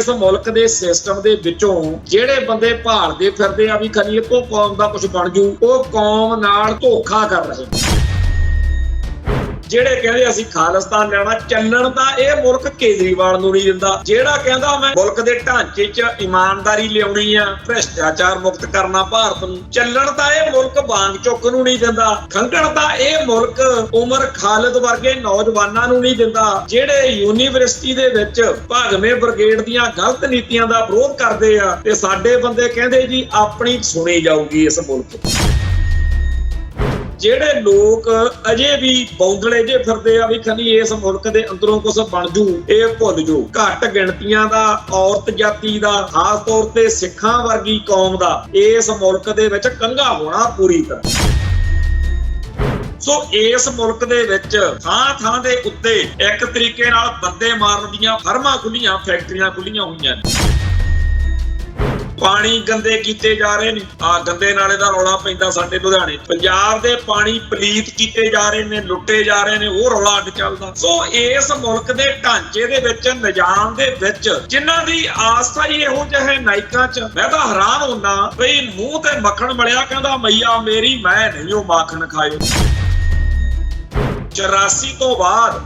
इस मुल्क के सिस्टम दे विचों जिहड़े बंदे भालदे फिरदे आ भी खनी इत्थों कौम दा कुछ बन जू, ओह कौम नाल धोखा कर रहे ने। ਜਿਹੜੇ ਕਹਿੰਦੇ ਅਸੀਂ ਖਾਲਿਸਤਾਨ ਲੈਣਾ ਚੱਲਣ ਦਾ ਇਹ ਮੁਲਕ ਕੇਜਰੀਵਾਲ ਨੂੰ ਨਹੀਂ ਦਿੰਦਾ। ਜਿਹੜਾ ਕਹਿੰਦਾ ਮੈਂ ਮੁਲਕ ਦੇ ਢਾਂਚੇ 'ਚ ਇਮਾਨਦਾਰੀ ਲਿਆਉਣੀ ਆ, ਭ੍ਰਿਸ਼ਟਾਚਾਰ ਮੁਕਤ ਕਰਨਾ ਭਾਰਤ ਨੂੰ, ਚੱਲਣ ਦਾ ਇਹ ਮੁਲਕ ਵਾਂਗ ਚੁੱਕ ਨੂੰ ਨਹੀਂ ਦਿੰਦਾ। ਖੰਘਣ ਦਾ ਇਹ ਮੁਲਕ ਉਮਰ ਖਾਲਿਦ ਵਰਗੇ ਨੌਜਵਾਨਾਂ ਨੂੰ ਨਹੀਂ ਦਿੰਦਾ ਜਿਹੜੇ ਯੂਨੀਵਰਸਿਟੀ ਦੇ ਵਿੱਚ ਭਾਗਵੇਂ ਬ੍ਰਿਗੇਡ ਦੀਆਂ ਗਲਤ ਨੀਤੀਆਂ ਦਾ ਵਿਰੋਧ ਕਰਦੇ ਆ ਤੇ ਸਾਡੇ ਬੰਦੇ ਕਹਿੰਦੇ ਜੀ ਆਪਣੀ ਸੁਣੀ ਜਾਊਗੀ ਇਸ ਮੁਲਕ। ਜਿਹੜੇ ਲੋਕ ਅਜੇ ਵੀ ਬੌਂਦਲੇ ਜੇ ਫਿਰਦੇ ਆ ਵੀ ਖਨੀ ਇਸ ਮੁਲਕ ਦੇ ਅੰਦਰੋਂ ਕੁਝ ਬਣ ਜੂ, ਇਹ ਭੁੱਲ ਜੋ। ਘੱਟ ਗਿਣਤੀਆਂ ਦਾ, ਔਰਤ ਜਾਤੀ ਦਾ, ਖਾਸ ਤੌਰ ਤੇ ਸਿੱਖਾਂ ਵਰਗੀ ਕੌਮ ਦਾ ਇਸ ਮੁਲਕ ਦੇ ਵਿੱਚ ਕੰਘਾ ਹੋਣਾ ਪੂਰੀ ਤਰ੍ਹਾਂ। ਸੋ ਇਸ ਮੁਲਕ ਦੇ ਵਿੱਚ ਥਾਂ ਥਾਂ ਦੇ ਉੱਤੇ ਇੱਕ ਤਰੀਕੇ ਨਾਲ ਬੰਦੇ ਮਾਰਨ ਦੀਆਂ ਫਰਮਾਂ ਖੁੱਲੀਆਂ, ਫੈਕਟਰੀਆਂ ਖੁੱਲੀਆਂ ਹੋਈਆਂ ਨੇ। ਪਾਣੀ ਗੰਦੇ ਕੀਤੇ ਜਾ ਰਹੇ ਨੇ, ਆ ਗੰਦੇ ਨਾਲੇ ਦਾ ਰੌਲਾ ਪੈਂਦਾ ਸਾਡੇ ਲੁਧਿਆਣੇ। ਪੰਜਾਬ ਦੇ ਪਾਣੀ ਪਲੀਤ ਕੀਤੇ ਜਾ ਰਹੇ ਨੇ, ਲੁੱਟੇ ਜਾ ਰਹੇ ਨੇ, ਉਹ ਰੌਲਾ ਅੱਡ ਚੱਲਦਾ। ਸੋ ਇਸ ਮੁਲਕ ਦੇ ਢਾਂਚੇ ਦੇ ਵਿੱਚ, ਨਿਜ਼ਾਮ ਦੇ ਵਿੱਚ ਜਿਨ੍ਹਾਂ ਦੀ ਆਸਥਾ ਹੀ ਇਹੋ ਜਿਹੇ ਨਾਇਕਾਂ 'ਚ, ਮੈਂ ਤਾਂ ਹੈਰਾਨ ਹੁੰਦਾ ਬਈ ਮੂੰਹ ਤੇ ਮੱਖਣ ਮਲਿਆ ਕਹਿੰਦਾ ਮਈਆ ਮੇਰੀ ਮੈਂ ਨਹੀਂ ਉਹ ਮਾਖਣ ਖਾਇਓ। 84 ਤੋਂ ਬਾਅਦ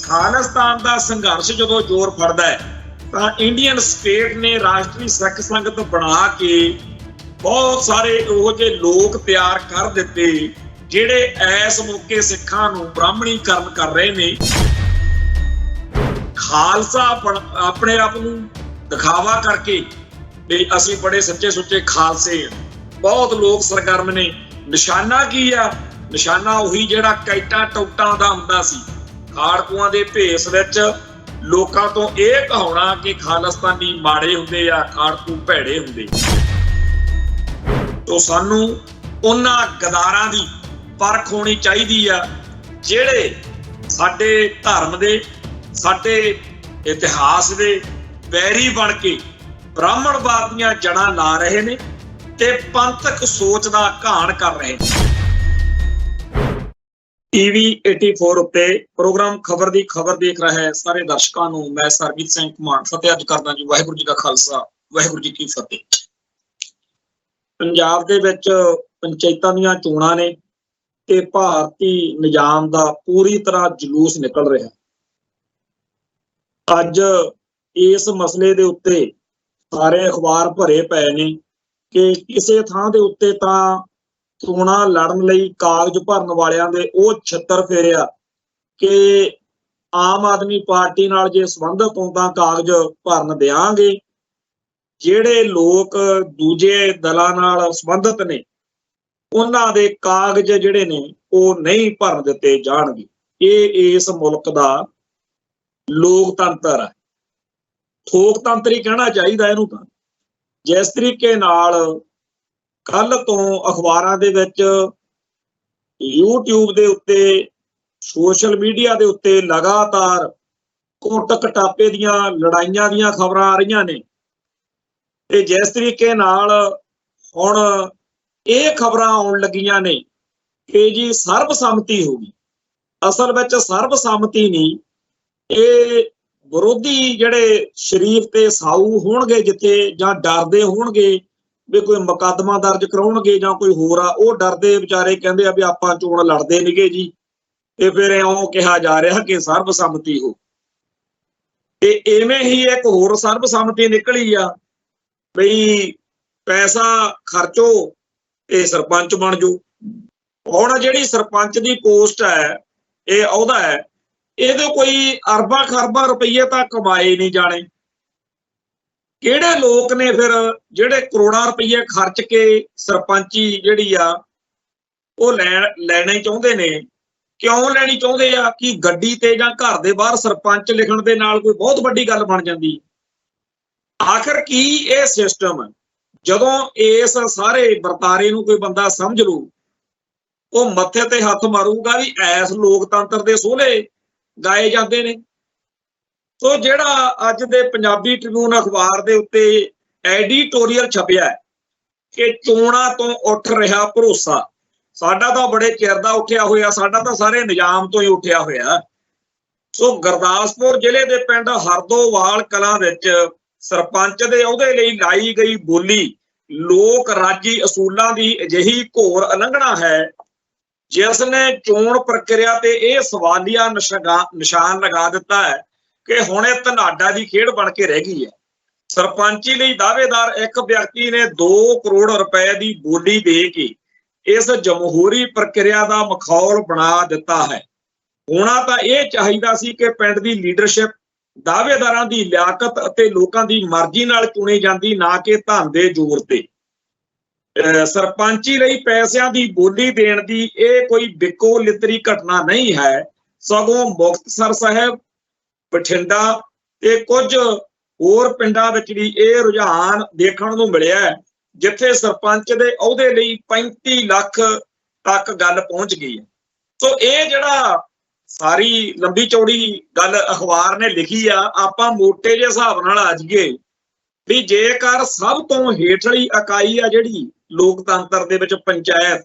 ਖਾਲਿਸਤਾਨ ਦਾ ਸੰਘਰਸ਼ ਜਦੋਂ ਜ਼ੋਰ ਫੜਦਾ ਹੈ ਤਾਂ ਇੰਡੀਅਨ ਸਟੇਟ ਨੇ ਰਾਸ਼ਟਰੀ ਸਿੱਖ ਸੰਗਤ ਬਣਾ ਕੇ ਬਹੁਤ ਸਾਰੇ ਉਹ ਜਿਹੇ ਲੋਕ ਤਿਆਰ ਕਰ ਦਿੱਤੇ ਜਿਹੜੇ ਇਸ ਮੌਕੇ ਸਿੱਖਾਂ ਨੂੰ ਬ੍ਰਾਹਮਣੀਕਰਨ ਕਰ ਰਹੇ ਨੇ। ਖਾਲਸਾ ਆਪਣੇ ਆਪ ਨੂੰ ਦਿਖਾਵਾ ਕਰਕੇ ਵੀ ਅਸੀਂ ਬੜੇ ਸੱਚੇ ਸੁੱਚੇ ਖਾਲਸੇ ਆ। ਬਹੁਤ ਲੋਕ ਸਰਗਰਮ ਨੇ। ਨਿਸ਼ਾਨਾ ਕੀ ਆ? ਨਿਸ਼ਾਨਾ ਉਹੀ ਜਿਹੜਾ ਕੈਟਾਂ ਟੌਟਾਂ ਦਾ ਹੁੰਦਾ ਸੀ। ਖਾੜਕੂਆਂ ਦੇ ਭੇਸ ਵਿੱਚ ਲੋਕਾਂ ਤੋਂ ਇਹ ਕਹਾਉਣਾ ਕਿ ਖਾਲਿਸਤਾਨੀ ਮਾੜੇ ਹੁੰਦੇ ਆ, ਖਾੜਕੂ ਭੈੜੇ ਹੁੰਦੇ। ਤੋਂ ਸਾਨੂੰ ਉਹਨਾਂ ਗਦਾਰਾਂ ਦੀ ਪਰਖ ਹੋਣੀ ਚਾਹੀਦੀ ਆ ਜਿਹੜੇ ਸਾਡੇ ਧਰਮ ਦੇ, ਸਾਡੇ ਇਤਿਹਾਸ ਦੇ ਵੈਰੀ ਬਣ ਕੇ ਬ੍ਰਾਹਮਣਵਾਦ ਦੀਆਂ ਜੜ੍ਹਾਂ ਲਾ ਰਹੇ ਨੇ ਤੇ ਪੰਥਕ ਸੋਚ ਦਾ ਘਾਣ ਕਰ ਰਹੇ ਨੇ। TV 84 ਉੱਤੇ ਪ੍ਰੋਗਰਾਮ ਖਬਰ ਦੀ ਖਬਰ ਦੇਖ ਰਹੇ ਸਾਰੇ ਦਰਸ਼ਕਾਂ ਨੂੰ ਮੈਂ ਸਰਬਜੀਤ ਸਿੰਘ ਘੁਮਾਣ ਫਤਿਹ ਅੱਜ ਕਰਦਾ ਜੀ। ਵਾਹਿਗੁਰੂ ਜੀ ਕਾ ਖਾਲਸਾ, ਵਾਹਿਗੁਰੂ ਜੀ ਕੀ ਫਤਿਹ। ਪੰਜਾਬ ਦੇ ਵਿੱਚ ਪੰਚਾਇਤਾਂ ਦੀਆਂ ਚੋਣਾਂ ਨੇ ਤੇ ਭਾਰਤੀ ਨਿਜ਼ਾਮ ਦਾ ਪੂਰੀ ਤਰ੍ਹਾਂ ਜਲੂਸ ਨਿਕਲ ਰਿਹਾ। ਅੱਜ ਇਸ ਮਸਲੇ ਦੇ ਉੱਤੇ ਸਾਰੇ ਅਖਬਾਰ ਭਰੇ ਪਏ ਨੇ ਕਿ ਕਿਸੇ ਥਾਂ ਦੇ ਉੱਤੇ ਤਾਂ ਚੋਣਾਂ ਲੜਨ ਲਈ ਕਾਗਜ਼ ਭਰਨ ਵਾਲਿਆਂ ਦੇ ਉਹ ਛਿੱਤਰ ਫੇਰਿਆ ਕਿ ਆਮ ਆਦਮੀ ਪਾਰਟੀ ਨਾਲ ਜੇ ਸੰਬੰਧਤ ਹੋ ਤਾਂ ਕਾਗਜ਼ ਭਰਨ ਦਿਆਂਗੇ, ਜਿਹੜੇ ਲੋਕ ਦੂਜੇ ਦਲਾਂ ਨਾਲ ਸੰਬੰਧਤ ਨੇ ਉਹਨਾਂ ਦੇ ਕਾਗਜ਼ ਜਿਹੜੇ ਨੇ ਉਹ ਨਹੀਂ ਭਰਨ ਦਿੱਤੇ ਜਾਣਗੇ। ਇਹ ਇਸ ਮੁਲਕ ਦਾ ਲੋਕਤੰਤਰ ਹੈ, ਥੋਕਤੰਤਰ ਹੀ ਕਹਿਣਾ ਚਾਹੀਦਾ ਇਹਨੂੰ। ਤਾਂ ਜਿਸ ਤਰੀਕੇ ਨਾਲ ਕੱਲ ਤੋਂ ਅਖਬਾਰਾਂ ਦੇ ਵਿੱਚ, YouTube ਦੇ ਉੱਤੇ, ਸੋਸ਼ਲ ਮੀਡੀਆ ਦੇ ਉੱਤੇ ਲਗਾਤਾਰ ਕੁੱਟ ਕਟਾਪੇ ਦੀਆਂ ਲੜਾਈਆਂ ਦੀਆਂ ਖਬਰਾਂ ਆ ਰਹੀਆਂ ਨੇ ਤੇ ਜਿਸ ਤਰੀਕੇ ਨਾਲ ਹੁਣ ਇਹ ਖਬਰਾਂ ਆਉਣ ਲੱਗੀਆਂ ਨੇ ਕਿ ਜੀ ਸਰਬਸੰਮਤੀ ਹੋ ਗਈ। ਅਸਲ ਵਿੱਚ ਸਰਬਸੰਮਤੀ ਨਹੀਂ, ਇਹ ਵਿਰੋਧੀ ਜਿਹੜੇ ਸ਼ਰੀਫ ਤੇ ਸਾਊ ਹੋਣਗੇ ਜਿੱਥੇ, ਜਾਂ ਡਰਦੇ ਹੋਣਗੇ ਵੀ ਕੋਈ ਮੁਕੱਦਮਾ ਦਰਜ ਕਰਾਉਣਗੇ ਜਾਂ ਕੋਈ ਹੋਰ ਆ, ਉਹ ਡਰਦੇ ਵਿਚਾਰੇ ਕਹਿੰਦੇ ਆ ਵੀ ਆਪਾਂ ਚੋਣ ਲੜਦੇ ਨੀਗੇ ਜੀ, ਤੇ ਫਿਰ ਇਉਂ ਕਿਹਾ ਜਾ ਰਿਹਾ ਕਿ ਸਰਬਸੰਮਤੀ ਹੋ। ਤੇ ਇਵੇਂ ਹੀ ਇੱਕ ਹੋਰ ਸਰਬਸੰਮਤੀ ਨਿਕਲੀ ਆ ਬਈ ਪੈਸਾ ਖਰਚੋ ਤੇ ਸਰਪੰਚ ਬਣ ਜਾਓ। ਹੁਣ ਜਿਹੜੀ ਸਰਪੰਚ ਦੀ ਪੋਸਟ ਹੈ, ਇਹ ਅਹੁਦਾ ਹੈ, ਇਹਦੇ ਕੋਈ ਅਰਬਾਂ ਖਰਬਾਂ ਰੁਪਈਏ ਤਾਂ ਕਮਾਏ ਨਹੀਂ ਜਾਣੇ। ਕਿਹੜੇ ਲੋਕ ਨੇ ਫਿਰ ਜਿਹੜੇ ਕਰੋੜਾਂ ਰੁਪਈਏ ਖਰਚ ਕੇ ਸਰਪੰਚੀ ਜਿਹੜੀ ਆ ਉਹ ਲੈਣੇ ਚਾਹੁੰਦੇ ਨੇ? ਕਿਉਂ ਲੈਣੀ ਚਾਹੁੰਦੇ ਆ? ਕਿ ਗੱਡੀ ਤੇ ਜਾਂ ਘਰ ਦੇ ਬਾਹਰ ਸਰਪੰਚ ਲਿਖਣ ਦੇ ਨਾਲ ਕੋਈ ਬਹੁਤ ਵੱਡੀ ਗੱਲ ਬਣ ਜਾਂਦੀ? ਆਖਰ ਕੀ ਇਹ ਸਿਸਟਮ ਹੈ? ਜਦੋਂ ਇਸ ਸਾਰੇ ਵਰਤਾਰੇ ਨੂੰ ਕੋਈ ਬੰਦਾ ਸਮਝ ਲੂ, ਉਹ ਮੱਥੇ ਤੇ ਹੱਥ ਮਾਰੂਗਾ ਵੀ ਐਸ ਲੋਕਤੰਤਰ ਦੇ ਸੋਹਲੇ ਗਾਏ ਜਾਂਦੇ ਨੇ। ਸੋ ਜਿਹੜਾ ਅੱਜ ਦੇ ਪੰਜਾਬੀ ਟ੍ਰਿਬਿਊਨ ਅਖਬਾਰ ਦੇ ਉੱਤੇ ਐਡੀਟੋਰੀਅਲ ਛਪਿਆ ਕਿ ਚੋਣਾਂ ਤੋਂ ਉੱਠ ਰਿਹਾ ਭਰੋਸਾ, ਸਾਡਾ ਤਾਂ ਬੜੇ ਚਿਰ ਦਾ ਉੱਠਿਆ ਹੋਇਆ, ਸਾਡਾ ਤਾਂ ਸਾਰੇ ਨਿਜ਼ਾਮ ਤੋਂ ਹੀ ਉੱਠਿਆ ਹੋਇਆ। ਸੋ ਗੁਰਦਾਸਪੁਰ ਜ਼ਿਲ੍ਹੇ ਦੇ ਪਿੰਡ ਹਰਦੋਵਾਲ ਕਲਾਂ ਵਿੱਚ ਸਰਪੰਚ ਦੇ ਅਹੁਦੇ ਲਈ ਲਾਈ ਗਈ ਬੋਲੀ ਲੋਕ ਰਾਜੀ ਅਸੂਲਾਂ ਦੀ ਅਜਿਹੀ ਘੋਰ ਉਲੰਘਣਾ ਹੈ ਜਿਸ ਨੇ ਚੋਣ ਪ੍ਰਕਿਰਿਆ ਤੇ ਇਹ ਸਵਾਲੀਆ ਨਿਸ਼ਾਨ ਲਗਾ ਦਿੱਤਾ ਹੈ ਕਿ ਹੁਣ ਇਹ ਧਨਾਡਾ ਦੀ ਖੇਡ ਬਣ ਕੇ ਰਹਿ ਗਈ ਹੈ। ਸਰਪੰਚੀ ਲਈ ਦਾਅਵੇਦਾਰ ਇੱਕ ਵਿਅਕਤੀ ਨੇ 2 ਕਰੋੜ ਰੁਪਏ ਦੀ ਬੋਲੀ ਦੇ ਕੇ ਇਸ ਜਮਹੂਰੀ ਪ੍ਰਕਿਰਿਆ ਦਾ ਮਖੌਲ ਬਣਾ ਦਿੱਤਾ ਹੈ। ਹੋਣਾ ਤਾਂ ਇਹ ਚਾਹੀਦਾ ਸੀ ਕਿ ਪਿੰਡ ਦੀ ਲੀਡਰਸ਼ਿਪ ਦਾਅਵੇਦਾਰਾਂ ਦੀ ਲਿਆਕਤ ਅਤੇ ਲੋਕਾਂ ਦੀ ਮਰਜ਼ੀ ਨਾਲ ਚੁਣੀ ਜਾਂਦੀ, ਨਾ ਕਿ ਧਨ ਦੇ ਜ਼ੋਰ ਤੇ। ਸਰਪੰਚੀ ਲਈ ਪੈਸਿਆਂ ਦੀ ਬੋਲੀ ਦੇਣ ਦੀ ਇਹ ਕੋਈ ਬਿੱਕੋ ਲਿਤਰੀ ਘਟਨਾ ਨਹੀਂ ਹੈ, ਸਗੋਂ ਮੁਕਤਸਰ ਸਾਹਿਬ, ਬਠਿੰਡਾ ਤੇ ਕੁਝ ਹੋਰ ਪਿੰਡਾਂ ਵਿੱਚ ਵੀ ਇਹ ਰੁਝਾਨ ਦੇਖਣ ਨੂੰ ਮਿਲਿਆ ਹੈ, ਜਿੱਥੇ ਸਰਪੰਚ ਦੇ ਅਹੁਦੇ ਲਈ 35 ਲੱਖ ਤੱਕ ਗੱਲ ਪਹੁੰਚ ਗਈ ਹੈ। ਸੋ ਇਹ ਜਿਹੜਾ ਸਾਰੀ ਲੰਬੀ ਚੌੜੀ ਗੱਲ ਅਖਬਾਰ ਨੇ ਲਿਖੀ ਆ, ਆਪਾਂ ਮੋਟੇ ਜਿਹੇ ਹਿਸਾਬ ਨਾਲ ਆ ਜਾਈਏ ਵੀ ਜੇਕਰ ਸਭ ਤੋਂ ਹੇਠਲੀ ਇਕਾਈ ਆ ਜਿਹੜੀ ਲੋਕਤੰਤਰ ਦੇ ਵਿੱਚ ਪੰਚਾਇਤ,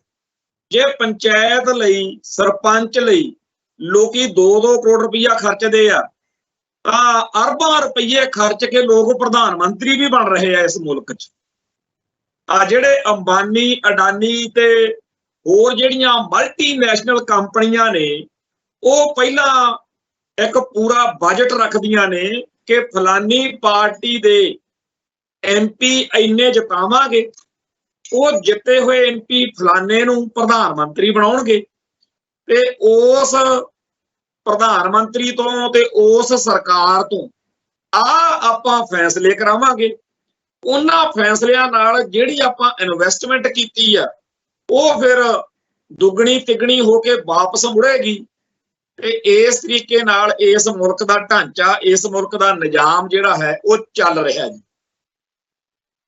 ਜੇ ਪੰਚਾਇਤ ਲਈ ਸਰਪੰਚ ਲਈ ਲੋਕੀ 2-2 ਕਰੋੜ ਰੁਪਈਆ ਖਰਚਦੇ ਆ, ਤਾਂ ਅਰਬਾਂ ਰੁਪਈਏ ਖਰਚ ਕੇ ਲੋਕ ਪ੍ਰਧਾਨ ਮੰਤਰੀ ਵੀ ਬਣ ਰਹੇ ਆ ਇਸ ਮੁਲਕ 'ਚ। ਆ ਜਿਹੜੇ ਅੰਬਾਨੀ, ਅਡਾਨੀ ਤੇ ਹੋਰ ਜਿਹੜੀਆਂ ਮਲਟੀਨੈਸ਼ਨਲ ਕੰਪਨੀਆਂ ਨੇ, ਉਹ ਪਹਿਲਾਂ ਇੱਕ ਪੂਰਾ ਬਜਟ ਰੱਖਦੀਆਂ ਨੇ ਕਿ ਫਲਾਨੀ ਪਾਰਟੀ ਦੇ MP ਇੰਨੇ ਜਿਤਾਵਾਂਗੇ, ਉਹ ਜਿੱਤੇ ਹੋਏ MP ਫਲਾਨੇ ਨੂੰ ਪ੍ਰਧਾਨ ਮੰਤਰੀ ਬਣਾਉਣਗੇ ਤੇ ਉਸ ਪ੍ਰਧਾਨ ਮੰਤਰੀ ਤੋਂ ਤੇ ਉਸ ਸਰਕਾਰ ਤੋਂ ਆਪਾਂ ਫੈਸਲੇ ਕਰਾਵਾਂਗੇ। ਉਹਨਾਂ ਫੈਸਲਿਆਂ ਨਾਲ ਜਿਹੜੀ ਆਪਾਂ ਇਨਵੈਸਟਮੈਂਟ ਕੀਤੀ ਆ ਉਹ ਫਿਰ ਦੁੱਗਣੀ ਤਿੱਗਣੀ ਹੋ ਕੇ ਵਾਪਸ ਮੁੜੇਗੀ। ਤੇ ਇਸ ਤਰੀਕੇ ਨਾਲ ਇਸ ਮੁਲਕ ਦਾ ਢਾਂਚਾ, ਇਸ ਮੁਲਕ ਦਾ ਨਿਜ਼ਾਮ ਜਿਹੜਾ ਹੈ ਉਹ ਚੱਲ ਰਿਹਾ ਜੀ।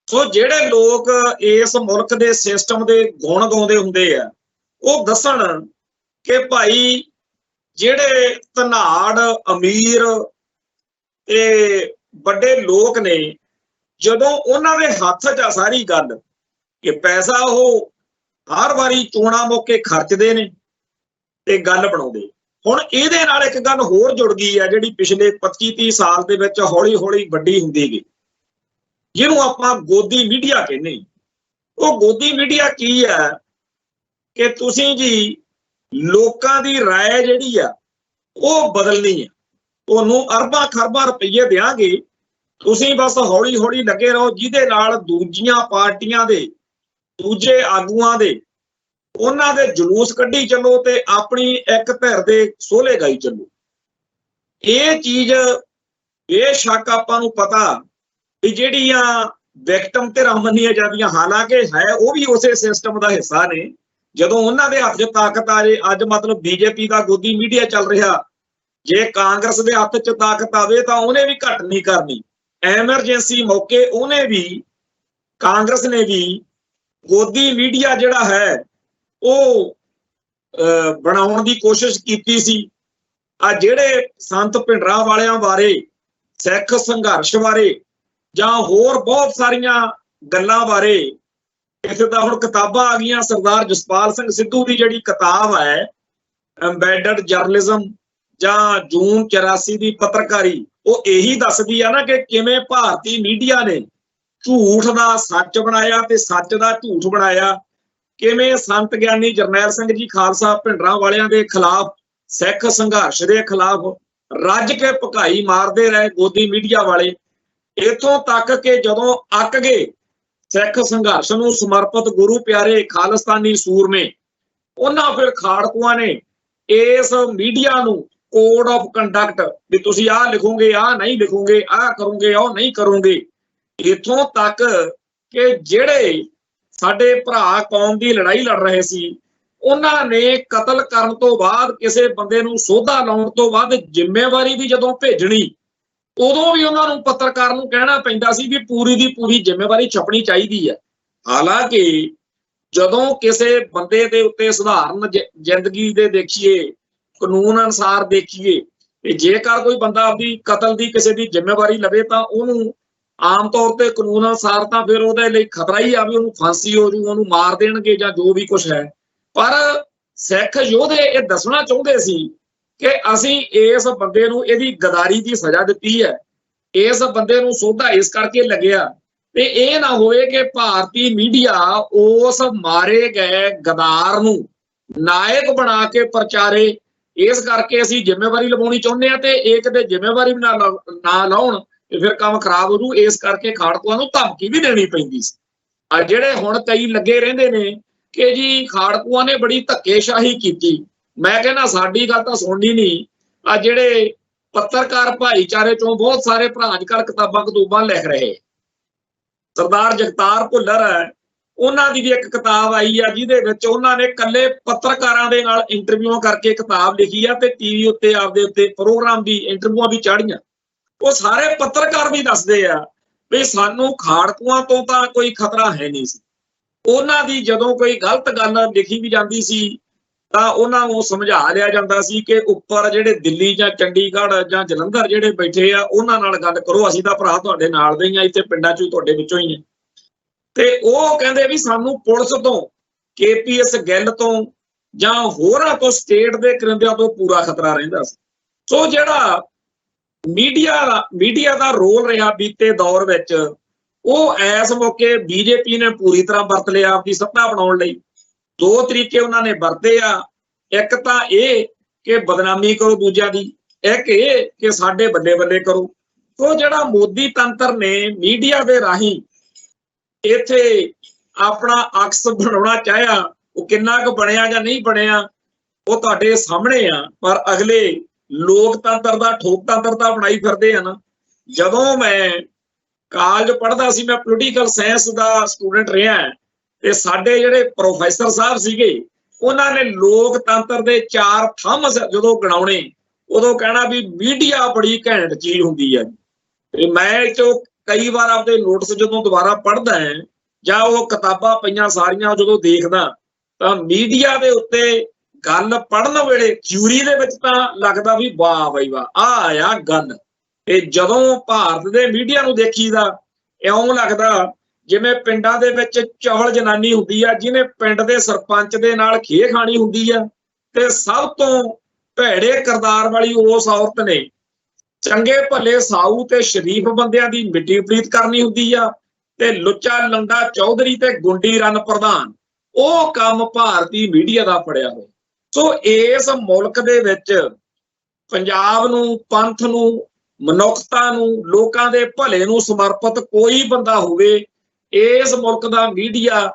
ਸੋ ਜਿਹੜੇ ਲੋਕ ਇਸ ਮੁਲਕ ਦੇ ਸਿਸਟਮ ਦੇ ਗੁਣ ਗਾਉਂਦੇ ਹੁੰਦੇ ਆ, ਉਹ ਦੱਸਣ ਕਿ ਭਾਈ ਜਿਹੜੇ ਧਨਾੜ ਅਮੀਰ ਤੇ ਵੱਡੇ ਲੋਕ ਨੇ, ਜਦੋਂ ਉਹਨਾਂ ਦੇ ਹੱਥ 'ਚ ਆ ਸਾਰੀ ਗੱਲ ਕਿ ਪੈਸਾ ਉਹ ਹਰ ਵਾਰੀ ਚੋਣਾਂ ਮੌਕੇ ਖਰਚਦੇ ਨੇ ਤੇ ਗੱਲ ਬਣਾਉਂਦੇ। ਹੁਣ ਇਹਦੇ ਨਾਲ ਇੱਕ ਗੱਲ ਹੋਰ ਜੁੜ ਗਈ ਆ ਜਿਹੜੀ ਪਿਛਲੇ 25-30 ਸਾਲ ਦੇ ਵਿੱਚ ਹੌਲੀ ਹੌਲੀ ਵੱਡੀ ਹੁੰਦੀ ਗਈ, ਜਿਹਨੂੰ ਆਪਾਂ ਗੋਦੀ ਮੀਡੀਆ ਕਹਿੰਦੇ। ਉਹ ਗੋਦੀ ਮੀਡੀਆ ਕੀ ਹੈ ਕਿ ਤੁਸੀਂ ਜੀ ਲੋਕਾਂ ਦੀ ਰਾਏ ਜਿਹੜੀ ਆ ਉਹ ਬਦਲਣੀ ਹੈ, ਤੁਹਾਨੂੰ ਅਰਬਾਂ ਖਰਬਾਂ ਰੁਪਈਏ ਦੇਾਂਗੇ, ਤੁਸੀਂ ਬਸ ਹੌਲੀ ਹੌਲੀ ਲੱਗੇ ਰਹੋ, ਜਿਹਦੇ ਨਾਲ ਦੂਜੀਆਂ ਪਾਰਟੀਆਂ ਦੇ, ਦੂਜੇ ਆਗੂਆਂ ਦੇ, ਉਹਨਾਂ ਦੇ ਜਲੂਸ ਕੱਢੀ ਚੱਲੋ ਤੇ ਆਪਣੀ ਇੱਕ ਧਿਰ ਦੇ ਸੋਹਲੇ ਗਾਈ ਚੱਲੋ। ਇਹ ਚੀਜ਼ ਬੇਸ਼ੱਕ ਆਪਾਂ ਨੂੰ ਪਤਾ ਵੀ ਜਿਹੜੀਆਂ ਵਿਕਟਮ ਧਿਰਾਂ ਮੰਨੀਆਂ ਜਾਂਦੀਆਂ, ਹਾਲਾਂਕਿ ਹੈ ਉਹ ਵੀ ਉਸੇ ਸਿਸਟਮ ਦਾ ਹਿੱਸਾ ਨੇ। ਜਦੋਂ ਉਹਨਾਂ ਦੇ ਹੱਥ 'ਚ ਤਾਕਤ ਆ ਜੇ, ਅੱਜ ਮਤਲਬ BJP ਦਾ ਗੋਦੀ ਮੀਡੀਆ ਚੱਲ ਰਿਹਾ, ਜੇ ਕਾਂਗਰਸ ਦੇ ਹੱਥ 'ਚ ਤਾਕਤ ਆਵੇ ਤਾਂ ਉਹਨੇ ਵੀ ਘੱਟ ਨਹੀਂ ਕਰਨੀ। ਐਮਰਜੈਂਸੀ ਮੌਕੇ ਉਹਨੇ ਵੀ, ਕਾਂਗਰਸ ਨੇ ਵੀ ਗੋਦੀ ਮੀਡੀਆ ਜਿਹੜਾ ਹੈ ਉਹ ਬਣਾਉਣ ਦੀ ਕੋਸ਼ਿਸ਼ ਕੀਤੀ ਸੀ। ਆ ਜਿਹੜੇ ਸੰਤ ਭਿੰਡਰਾਂ ਵਾਲਿਆਂ ਬਾਰੇ, ਸਿੱਖ ਸੰਘਰਸ਼ ਬਾਰੇ ਜਾਂ ਹੋਰ ਬਹੁਤ ਸਾਰੀਆਂ ਗੱਲਾਂ ਬਾਰੇ, ਇੱਥੇ ਤਾਂ ਹੁਣ ਕਿਤਾਬਾਂ ਆ ਗਈਆਂ। ਸਰਦਾਰ ਜਸਪਾਲ ਸਿੰਘ ਸਿੱਧੂ ਦੀ ਜਿਹੜੀ ਕਿਤਾਬ ਹੈ ਐਮਬੈਡਡ ਜਰਨਲਿਜ਼ਮ ਜਾਂ ਜੂਨ 84 ਦੀ ਪੱਤਰਕਾਰੀ, ਉਹ ਇਹੀ ਦੱਸਦੀ ਆ ਨਾ ਕਿ ਕਿਵੇਂ ਭਾਰਤੀ ਮੀਡੀਆ ਨੇ ਝੂਠ ਦਾ ਸੱਚ ਬਣਾਇਆ ਤੇ ਸੱਚ ਦਾ ਝੂਠ ਬਣਾਇਆ, ਕਿਵੇਂ ਸੰਤ ਗਿਆਨੀ ਜਰਨੈਲ ਸਿੰਘ ਜੀ ਖਾਲਸਾ ਭਿੰਡਰਾਂ ਵਾਲਿਆਂ ਦੇ ਖਿਲਾਫ, ਸਿੱਖ ਸੰਘਰਸ਼ ਦੇ ਖਿਲਾਫ ਰੱਜ ਕੇ ਭਕਾਈ ਮਾਰਦੇ ਰਹੇ ਗੋਦੀ ਮੀਡੀਆ ਵਾਲੇ। ਇੱਥੋਂ ਤੱਕ ਕਿ ਜਦੋਂ ਅੱਕ ਗਏ ਸਿੱਖ ਸੰਘਰਸ਼ ਨੂੰ ਸਮਰਪਿਤ ਗੁਰੂ ਪਿਆਰੇ ਖਾਲਿਸਤਾਨੀ ਸੂਰਮੇ, ਉਹਨਾਂ ਫਿਰ ਖਾੜਕੂਆਂ ਨੇ ਇਸ ਮੀਡੀਆ ਨੂੰ ਕੋਡ ਆਫ ਕੰਡਕਟ ਵੀ ਤੁਸੀਂ ਆਹ ਲਿਖੋਗੇ, ਆਹ ਨਹੀਂ ਲਿਖੋਗੇ, ਆਹ ਕਰੋਗੇ, ਉਹ ਨਹੀਂ ਕਰੋਗੇ। ਇੱਥੋਂ ਤੱਕ ਕਿ ਜਿਹੜੇ ਸਾਡੇ ਭਰਾ ਕੌਮ ਦੀ ਲੜਾਈ ਲੜ ਰਹੇ ਸੀ, ਉਹਨਾਂ ਨੇ ਕਤਲ ਕਰਨ ਤੋਂ ਬਾਅਦ, ਕਿਸੇ ਬੰਦੇ ਨੂੰ ਸੋਧਾ ਲਾਉਣ ਤੋਂ ਬਾਅਦ ਜ਼ਿੰਮੇਵਾਰੀ ਵੀ ਜਦੋਂ ਭੇਜਣੀ, ਉਦੋਂ ਵੀ ਉਹਨਾਂ ਨੂੰ ਪੱਤਰਕਾਰ ਨੂੰ ਕਹਿਣਾ ਪੈਂਦਾ ਸੀ ਵੀ ਪੂਰੀ ਦੀ ਪੂਰੀ ਜ਼ਿੰਮੇਵਾਰੀ ਛਪਣੀ ਚਾਹੀਦੀ ਹੈ। ਹਾਲਾਂਕਿ ਜਦੋਂ ਕਿਸੇ ਬੰਦੇ ਦੇ ਉੱਤੇ ਸਧਾਰਨ ਜ਼ਿੰਦਗੀ ਦੇ ਦੇਖੀਏ, ਕਾਨੂੰਨ ਅਨੁਸਾਰ ਦੇਖੀਏ, ਤੇ ਜੇਕਰ ਕੋਈ ਬੰਦਾ ਆਪਦੀ ਕਤਲ ਦੀ ਕਿਸੇ ਦੀ ਜ਼ਿੰਮੇਵਾਰੀ ਲਵੇ ਤਾਂ ਉਹਨੂੰ ਆਮ ਤੌਰ ਤੇ ਕਾਨੂੰਨ ਅਨੁਸਾਰ ਤਾਂ ਫਿਰ ਉਹਦੇ ਲਈ ਖਤਰਾ ਹੀ ਆ ਵੀ ਉਹਨੂੰ ਫਾਂਸੀ ਹੋ ਜੂ, ਉਹਨੂੰ ਮਾਰ ਦੇਣਗੇ ਜਾਂ ਜੋ ਵੀ ਕੁਛ ਹੈ। ਪਰ ਸਿੱਖ ਯੋਧੇ ਇਹ ਦੱਸਣਾ ਚਾਹੁੰਦੇ ਸੀ ਕਿ ਅਸੀਂ ਇਸ ਬੰਦੇ ਨੂੰ ਇਹਦੀ ਗਦਾਰੀ ਦੀ ਸਜ਼ਾ ਦਿੱਤੀ ਹੈ, इस बंदे नूं सोधा इस करके लग्या ते ये ना होए कि भारती मीडिया उस मारे गए गदार नूं नायक बना के प्रचारे। इस करके असीं जिम्मेवारी लवाउणी चाहुंदे हां ते ये किते जिम्मेवारी भी ना लाउण ते फिर काम खराब हो जू। इस करके खाड़कुआं नूं धमकी भी देनी पैंदी सी। आ जिहड़े हुण कई लगे रहिंदे ने कि जी खाड़कुआं ने बड़ी धक्केशाही कीती, मैं कहना साडी गल तां सुणनी नहीं। आ जिहड़े पत्रकार भाईचारे चों बहुत सारे भरा अजकल किताबां कतूबां लिख रहे, सरदार जगतार भुल्लर है, ਉਹਨਾਂ ਦੀ ਵੀ ਇੱਕ ਕਿਤਾਬ ਆਈ ਆ ਜਿਹਦੇ ਵਿੱਚ ਉਹਨਾਂ ਨੇ ਇਕੱਲੇ ਪੱਤਰਕਾਰਾਂ ਦੇ ਨਾਲ ਇੰਟਰਵਿਊ ਕਰਕੇ ਕਿਤਾਬ ਲਿਖੀ ਆ ਤੇ ਟੀਵੀ ਉੱਤੇ ਆਪਦੇ ਉੱਤੇ ਪ੍ਰੋਗਰਾਮ ਵੀ ਇੰਟਰਵਿਊਆਂ ਵੀ ਚਾੜੀਆਂ। ਉਹ ਸਾਰੇ ਪੱਤਰਕਾਰ ਵੀ ਦੱਸਦੇ ਆ ਵੀ ਸਾਨੂੰ ਖਾੜਕੂਆਂ ਤੋਂ ਤਾਂ ਕੋਈ ਖਤਰਾ ਹੈ ਨਹੀਂ ਸੀ। ਉਹਨਾਂ ਦੀ ਜਦੋਂ ਕੋਈ ਗਲਤ ਗੱਲ ਲਿਖੀ ਵੀ ਜਾਂਦੀ ਸੀ ਤਾਂ ਉਹਨਾਂ ਨੂੰ ਸਮਝਾ ਲਿਆ ਜਾਂਦਾ ਸੀ ਕਿ ਉੱਪਰ ਜਿਹੜੇ ਦਿੱਲੀ ਜਾਂ ਚੰਡੀਗੜ੍ਹ ਜਾਂ ਜਲੰਧਰ ਜਿਹੜੇ ਬੈਠੇ ਆ ਉਹਨਾਂ ਨਾਲ ਗੱਲ ਕਰੋ, ਅਸੀਂ ਤਾਂ ਭਰਾ ਤੁਹਾਡੇ ਨਾਲ ਦੇ ਹੀ ਆ, ਇੱਥੇ ਪਿੰਡਾਂ 'ਚ ਤੁਹਾਡੇ ਵਿੱਚੋਂ ਹੀ ਆ। ਤੇ ਉਹ ਕਹਿੰਦੇ ਵੀ ਸਾਨੂੰ ਪੁਲਿਸ ਤੋਂ, KPS ਗਿੱਲ ਤੋਂ ਜਾਂ ਹੋਰਾਂ ਤੋਂ, ਸਟੇਟ ਦੇ ਕਰਿੰਦਿਆਂ ਤੋਂ ਪੂਰਾ ਖਤਰਾ ਰਹਿੰਦਾ ਸੀ। ਸੋ ਜਿਹੜਾ ਮੀਡੀਆ ਦਾ ਰੋਲ ਰਿਹਾ ਬੀਤੇ ਦੌਰ ਵਿੱਚ, ਉਹ ਇਸ ਮੌਕੇ BJP ਨੇ ਪੂਰੀ ਤਰ੍ਹਾਂ ਵਰਤ ਲਿਆ ਆਪਣੀ ਸੱਤਾ ਬਣਾਉਣ ਲਈ। ਦੋ ਤਰੀਕੇ ਉਹਨਾਂ ਨੇ ਵਰਤੇ ਆ, ਇੱਕ ਤਾਂ ਇਹ ਕਿ ਬਦਨਾਮੀ ਕਰੋ ਦੂਜਿਆਂ ਦੀ, ਇੱਕ ਇਹ ਕਿ ਸਾਡੇ ਬੱਲੇ ਬੱਲੇ ਕਰੋ। ਸੋ ਜਿਹੜਾ ਮੋਦੀ ਤੰਤਰ ਨੇ ਮੀਡੀਆ ਦੇ ਰਾਹੀਂ ਇੱਥੇ ਆਪਣਾ ਅਕਸ ਬਣਾਉਣਾ ਚਾਹਿਆ, ਉਹ ਕਿੰਨਾ ਕੁ ਬਣਿਆ ਜਾਂ ਨਹੀਂ ਬਣਿਆ ਉਹ ਤੁਹਾਡੇ ਸਾਹਮਣੇ ਆ। ਪਰ ਅਗਲੇ ਲੋਕਤੰਤਰ ਦਾ ਠੋਕਤੰਤਰ ਤਾਂ ਬਣਾਈ ਫਿਰਦੇ ਆ ਨਾ। ਜਦੋਂ ਮੈਂ ਕਾਲਜ ਪੜ੍ਹਦਾ ਸੀ, ਮੈਂ ਪੋਲੀਟੀਕਲ ਸਾਇੰਸ ਦਾ ਸਟੂਡੈਂਟ ਰਿਹਾ ਤੇ ਸਾਡੇ ਜਿਹੜੇ ਪ੍ਰੋਫੈਸਰ ਸਾਹਿਬ ਸੀਗੇ ਉਹਨਾਂ ਨੇ ਲੋਕਤੰਤਰ ਦੇ 4 ਥੰਮ ਜਦੋਂ ਗਿਣਾਉਣੇ ਉਦੋਂ ਕਹਿਣਾ ਵੀ ਮੀਡੀਆ ਬੜੀ ਘੈਂਟ ਚੀਜ਼ ਹੁੰਦੀ ਹੈ। ਤੇ ਮੈਂ ਚੋ ਕਈ ਵਾਰ ਆਪਦੇ ਨੋਟਿਸ ਜਦੋਂ ਦੁਬਾਰਾ ਪੜ੍ਹਦਾ ਹੈ ਜਾਂ ਉਹ ਕਿਤਾਬਾਂ ਪਈਆਂ ਸਾਰੀਆਂ ਜਦੋਂ ਦੇਖਦਾ ਤਾਂ ਮੀਡੀਆ ਦੇ ਉੱਤੇ ਗੱਲ ਪੜ੍ਹਨ ਵੇਲੇ ਥਿਊਰੀ ਦੇ ਵਿੱਚ ਤਾਂ ਲੱਗਦਾ ਵੀ ਵਾਹ ਬਈ ਵਾਹ ਆ ਆ ਗੱਲ। ਤੇ ਜਦੋਂ ਭਾਰਤ ਦੇ ਮੀਡੀਆ ਨੂੰ ਦੇਖੀਦਾ ਇਉਂ ਲੱਗਦਾ ਜਿਵੇਂ ਪਿੰਡਾਂ ਦੇ ਵਿੱਚ ਚਵਲ ਜਨਾਨੀ ਹੁੰਦੀ ਆ ਜਿਹਨੇ ਪਿੰਡ ਦੇ ਸਰਪੰਚ ਦੇ ਨਾਲ ਖੇ ਖਾਣੀ ਹੁੰਦੀ ਆ ਤੇ ਸਭ ਤੋਂ ਭੈੜੇ ਕਿਰਦਾਰ ਵਾਲੀ ਉਸ ਔਰਤ ਨੇ ਚੰਗੇ ਭਲੇ ਸਾਊ ਤੇ ਸ਼ਰੀਫ ਬੰਦਿਆਂ ਦੀ ਮਿੱਟੀ ਪ੍ਰੀਤ ਕਰਨੀ ਹੁੰਦੀ ਆ ਤੇ ਲੁੱਚਾ ਲੰਡਾ ਚੌਧਰੀ ਤੇ ਗੁੰਡੀ ਰਨ ਪ੍ਰਧਾਨ, ਉਹ ਕੰਮ ਭਾਰਤੀ ਮੀਡੀਆ ਦਾ ਫੜਿਆ ਹੋਇਆ। ਸੋ ਇਸ ਮੁਲਕ ਦੇ ਵਿੱਚ ਪੰਜਾਬ ਨੂੰ, ਪੰਥ ਨੂੰ, ਮਨੁੱਖਤਾ ਨੂੰ, ਲੋਕਾਂ ਦੇ ਭਲੇ ਨੂੰ ਸਮਰਪਿਤ ਕੋਈ ਬੰਦਾ ਹੋਵੇ, ਇਸ ਮੁਲਕ ਦਾ ਮੀਡੀਆ